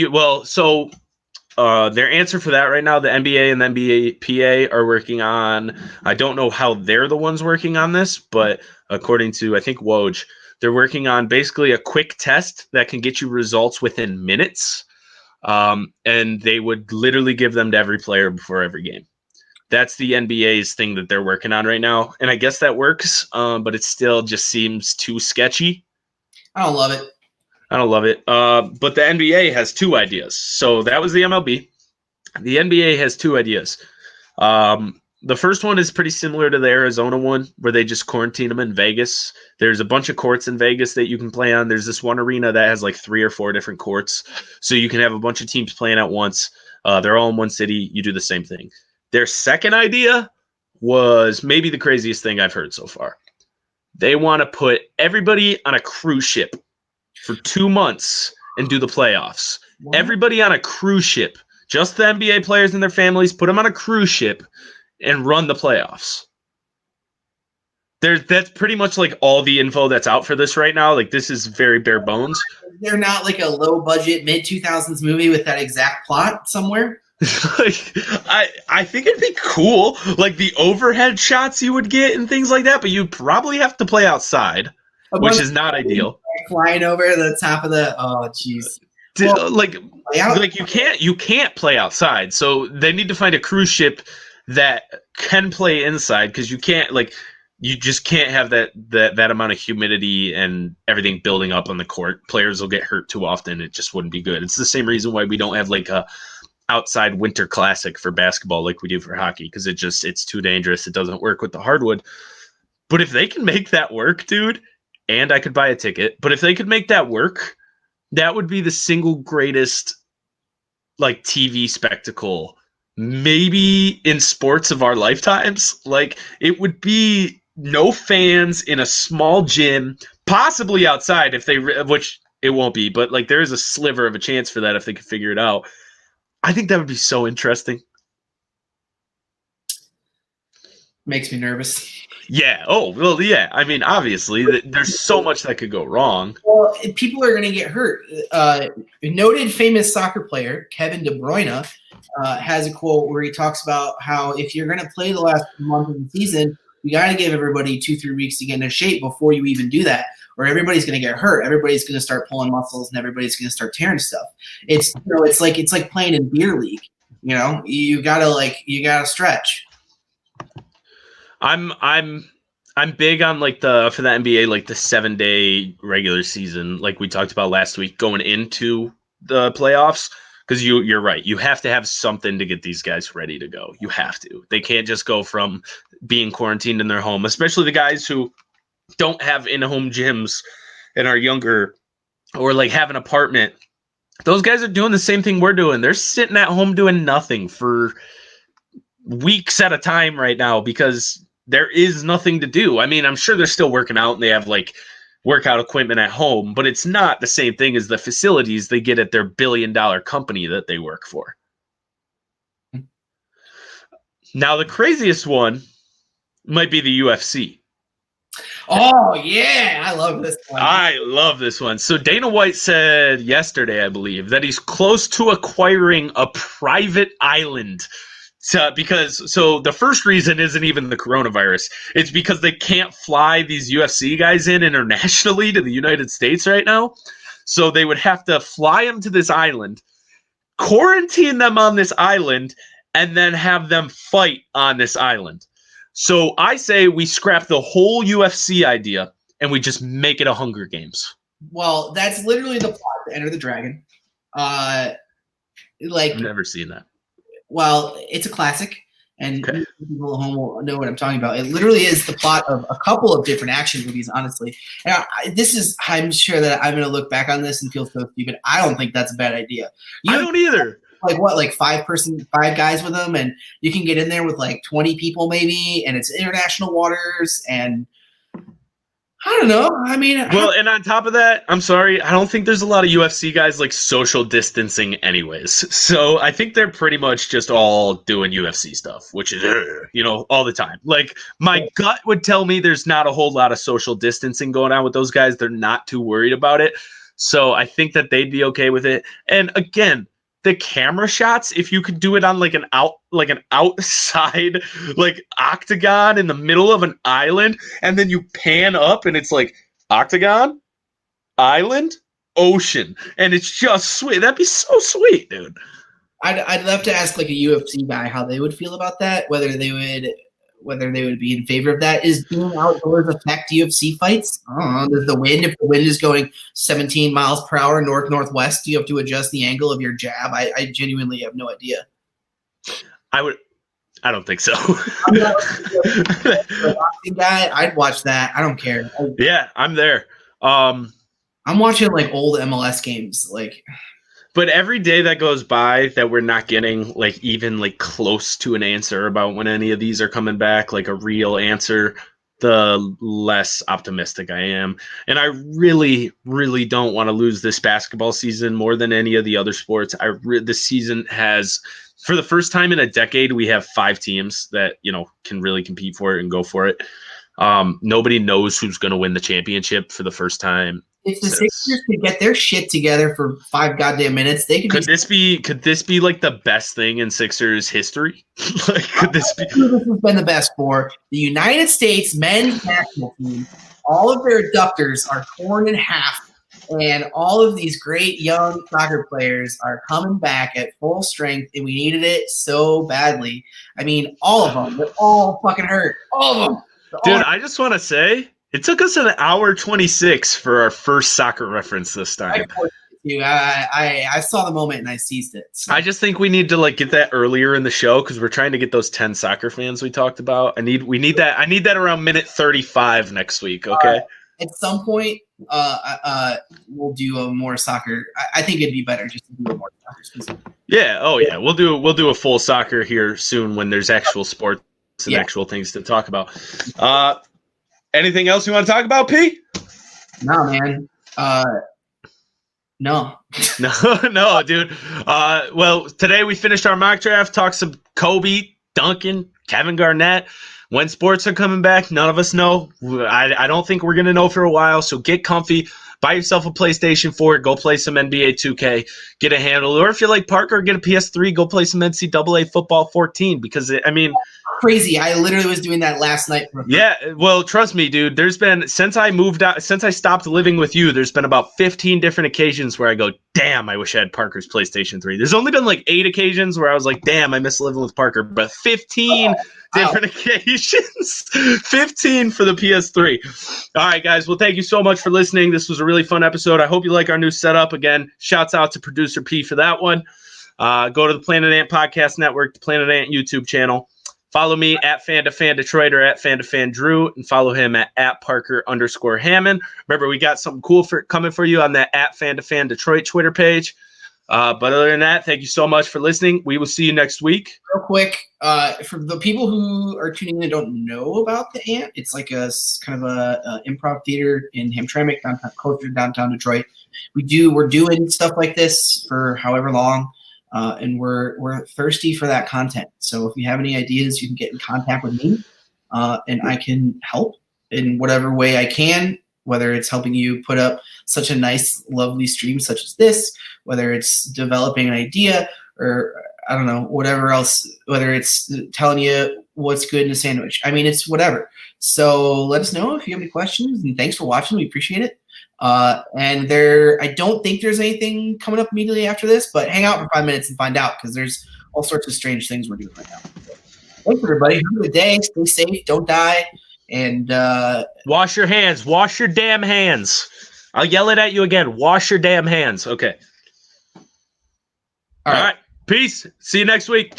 Speaker 2: their answer for that right now, the NBA and the NBAPA are working on. I don't know how they're the ones working on this, but according to I think Woj, they're working on basically a quick test that can get you results within minutes, and they would literally give them to every player before every game. That's the NBA's thing that they're working on right now, and I guess that works, but it still just seems too sketchy.
Speaker 1: I don't love it.
Speaker 2: But the NBA has 2 ideas. So that was the MLB. The NBA has 2 ideas. The first one is pretty similar to the Arizona one, where they just quarantine them in Vegas. There's a bunch of courts in Vegas that you can play on. There's this one arena that has like 3 or 4 different courts. So you can have a bunch of teams playing at once. They're all in one city. You do the same thing. Their second idea was maybe the craziest thing I've heard so far. They want to put everybody on a cruise ship for 2 months and do the playoffs. What? Everybody on a cruise ship, just the NBA players and their families, put them on a cruise ship and run the playoffs. That's pretty much like all the info that's out for this right now. Like this is very bare bones.
Speaker 1: They're not like a low budget mid 2000s movie with that exact plot somewhere.
Speaker 2: Like I think it'd be cool, like the overhead shots you would get and things like that, but you'd probably have to play outside, which is not ideal.
Speaker 1: Flying over the top of the jeez.
Speaker 2: Like you can't play outside, so they need to find a cruise ship that can play inside because you just can't have that amount of humidity and everything building up on the court. Players will get hurt too often. It just wouldn't be good. It's the same reason why we don't have like a outside winter classic for basketball like we do for hockey, because it's too dangerous. It doesn't work with the hardwood. But if they can make that work, dude, and I could buy a ticket, but if they could make that work, that would be the single greatest like TV spectacle maybe in sports of our lifetimes. Like it would be no fans in a small gym, possibly outside which it won't be, but like there is a sliver of a chance for that if they could figure it out. I think that would be so interesting.
Speaker 1: Makes me nervous.
Speaker 2: Yeah. Oh, well, yeah. I mean, obviously, there's so much that could go wrong.
Speaker 1: Well, people are going to get hurt. Noted famous soccer player Kevin De Bruyne has a quote where he talks about how if you're going to play the last month of the season, you got to give everybody 2-3 weeks to get into shape before you even do that, or everybody's going to get hurt. Everybody's going to start pulling muscles, and everybody's going to start tearing stuff. It's like playing in beer league. You gotta stretch.
Speaker 2: I'm big on for the NBA, like the 7-day regular season, like we talked about last week, going into the playoffs, because you're right. You have to have something to get these guys ready to go. You have to. They can't just go from being quarantined in their home, especially the guys who don't have in-home gyms and are younger or like have an apartment. Those guys are doing the same thing we're doing. They're sitting at home doing nothing for weeks at a time right now because there is nothing to do. I mean, I'm sure they're still working out and they have like workout equipment at home, but it's not the same thing as the facilities they get at their billion-dollar company that they work for. Now, the craziest one might be the UFC.
Speaker 1: Oh, yeah. I love this one.
Speaker 2: I love this one. So Dana White said yesterday, I believe, that he's close to acquiring a private island. So the first reason isn't even the coronavirus. It's because they can't fly these UFC guys in internationally to the United States right now. So they would have to fly them to this island, quarantine them on this island, and then have them fight on this island. So I say we scrap the whole UFC idea and we just make it a Hunger Games.
Speaker 1: Well, that's literally the plot to Enter the Dragon.
Speaker 2: I've never seen that.
Speaker 1: Well, it's a classic, and people at home will know what I'm talking about. It literally is the plot of a couple of different action movies, honestly. And I'm sure that I'm going to look back on this and feel so stupid. I don't think that's a bad idea.
Speaker 2: I don't either.
Speaker 1: Like 5 guys with them, and you can get in there with like 20 people maybe, and it's international waters, and I don't know. I mean,
Speaker 2: Well, and on top of that, I'm sorry, I don't think there's a lot of UFC guys like social distancing anyways. So I think they're pretty much just all doing UFC stuff, which is, all the time. Like my gut would tell me there's not a whole lot of social distancing going on with those guys. They're not too worried about it. So I think that they'd be okay with it. And again, the camera shots, if you could do it on like an outside like octagon in the middle of an island, and then you pan up and it's like octagon, island, ocean, and it's just sweet. That'd be so sweet, dude.
Speaker 1: I'd love to ask like a UFC guy how they would feel about that, whether they would be in favor of that. Is being outdoors affect UFC fights? I don't know. Does the wind, if the wind is going 17 miles per hour northwest, do you have to adjust the angle of your jab? I genuinely have no idea.
Speaker 2: I don't think so.
Speaker 1: I'm not a boxing guy. I'd watch that. I don't care.
Speaker 2: Yeah, I'm there.
Speaker 1: I'm watching like old MLS games, like.
Speaker 2: But every day that goes by that we're not getting like even like close to an answer about when any of these are coming back, like a real answer, the less optimistic I am. And I really, really don't want to lose this basketball season more than any of the other sports. This season has, for the first time in a decade, we have 5 teams that, can really compete for it and go for it. Nobody knows who's going to win the championship for the first time.
Speaker 1: If the Sixers could get their shit together for 5 goddamn minutes, they could.
Speaker 2: Could this be like the best thing in Sixers history? Could this be?
Speaker 1: This has been the best for the United States men's national team. All of their adductors are torn in half, and all of these great young soccer players are coming back at full strength, and we needed it so badly. I mean, all of them. They're all fucking hurt. All of them.
Speaker 2: Dude, I just want to say, it took us an hour 26 for our first soccer reference this time.
Speaker 1: I saw the moment and I seized it. So.
Speaker 2: I just think we need to like get that earlier in the show because we're trying to get those 10 soccer fans we talked about. I need that around minute 35 next week. Okay.
Speaker 1: At some point, we'll do a more soccer. I think it'd be better just to do a more soccer specific.
Speaker 2: Yeah. Oh yeah. We'll do a full soccer here soon when there's actual sports and actual things to talk about. Anything else you want to talk about, P?
Speaker 1: No, man. No.
Speaker 2: No, dude. Well, today we finished our mock draft, talked some Kobe, Duncan, Kevin Garnett. When sports are coming back, none of us know. I don't think we're going to know for a while, so get comfy. Buy yourself a PlayStation 4, go play some NBA 2K, get a handle. Or if you like Parker, get a PS3, go play some NCAA Football 14 because,
Speaker 1: crazy. I literally was doing that last night.
Speaker 2: Yeah, well, trust me, dude. There's been since I stopped living with you, there's been about 15 different occasions where I go, damn, I wish I had Parker's PlayStation 3. There's only been like 8 occasions where I was like, damn, I miss living with Parker, but 15 different occasions. 15 for the PS3. All right, guys. Well, thank you so much for listening. This was a really fun episode. I hope you like our new setup. Again, shouts out to producer P for that one. Go to the Planet Ant Podcast Network, the Planet Ant YouTube channel. Follow me at Fan2Fan Detroit or at Fan2Fan Drew, and follow him at Parker_Hammon. Remember, we got something cool coming for you on that at Fan2Fan Detroit Twitter page. But other than that, thank you so much for listening. We will see you next week.
Speaker 1: Real quick, for the people who are tuning in and don't know about the Ant, it's like a kind of a improv theater in Hamtramck, downtown Detroit. We're doing stuff like this for however long. And we're thirsty for that content. So if you have any ideas, you can get in contact with me, and I can help in whatever way I can, whether it's helping you put up such a nice, lovely stream such as this, whether it's developing an idea or, I don't know, whatever else, whether it's telling you what's good in a sandwich. I mean, it's whatever. So let us know if you have any questions, and thanks for watching. We appreciate it. And I don't think there's anything coming up immediately after this, but hang out for 5 minutes and find out, because there's all sorts of strange things we're doing right now. Thanks, everybody. Have a good day. Stay safe. Don't die. And
Speaker 2: wash your hands. Wash your damn hands. I'll yell it at you again. Wash your damn hands. Okay. All right. Peace. See you next week.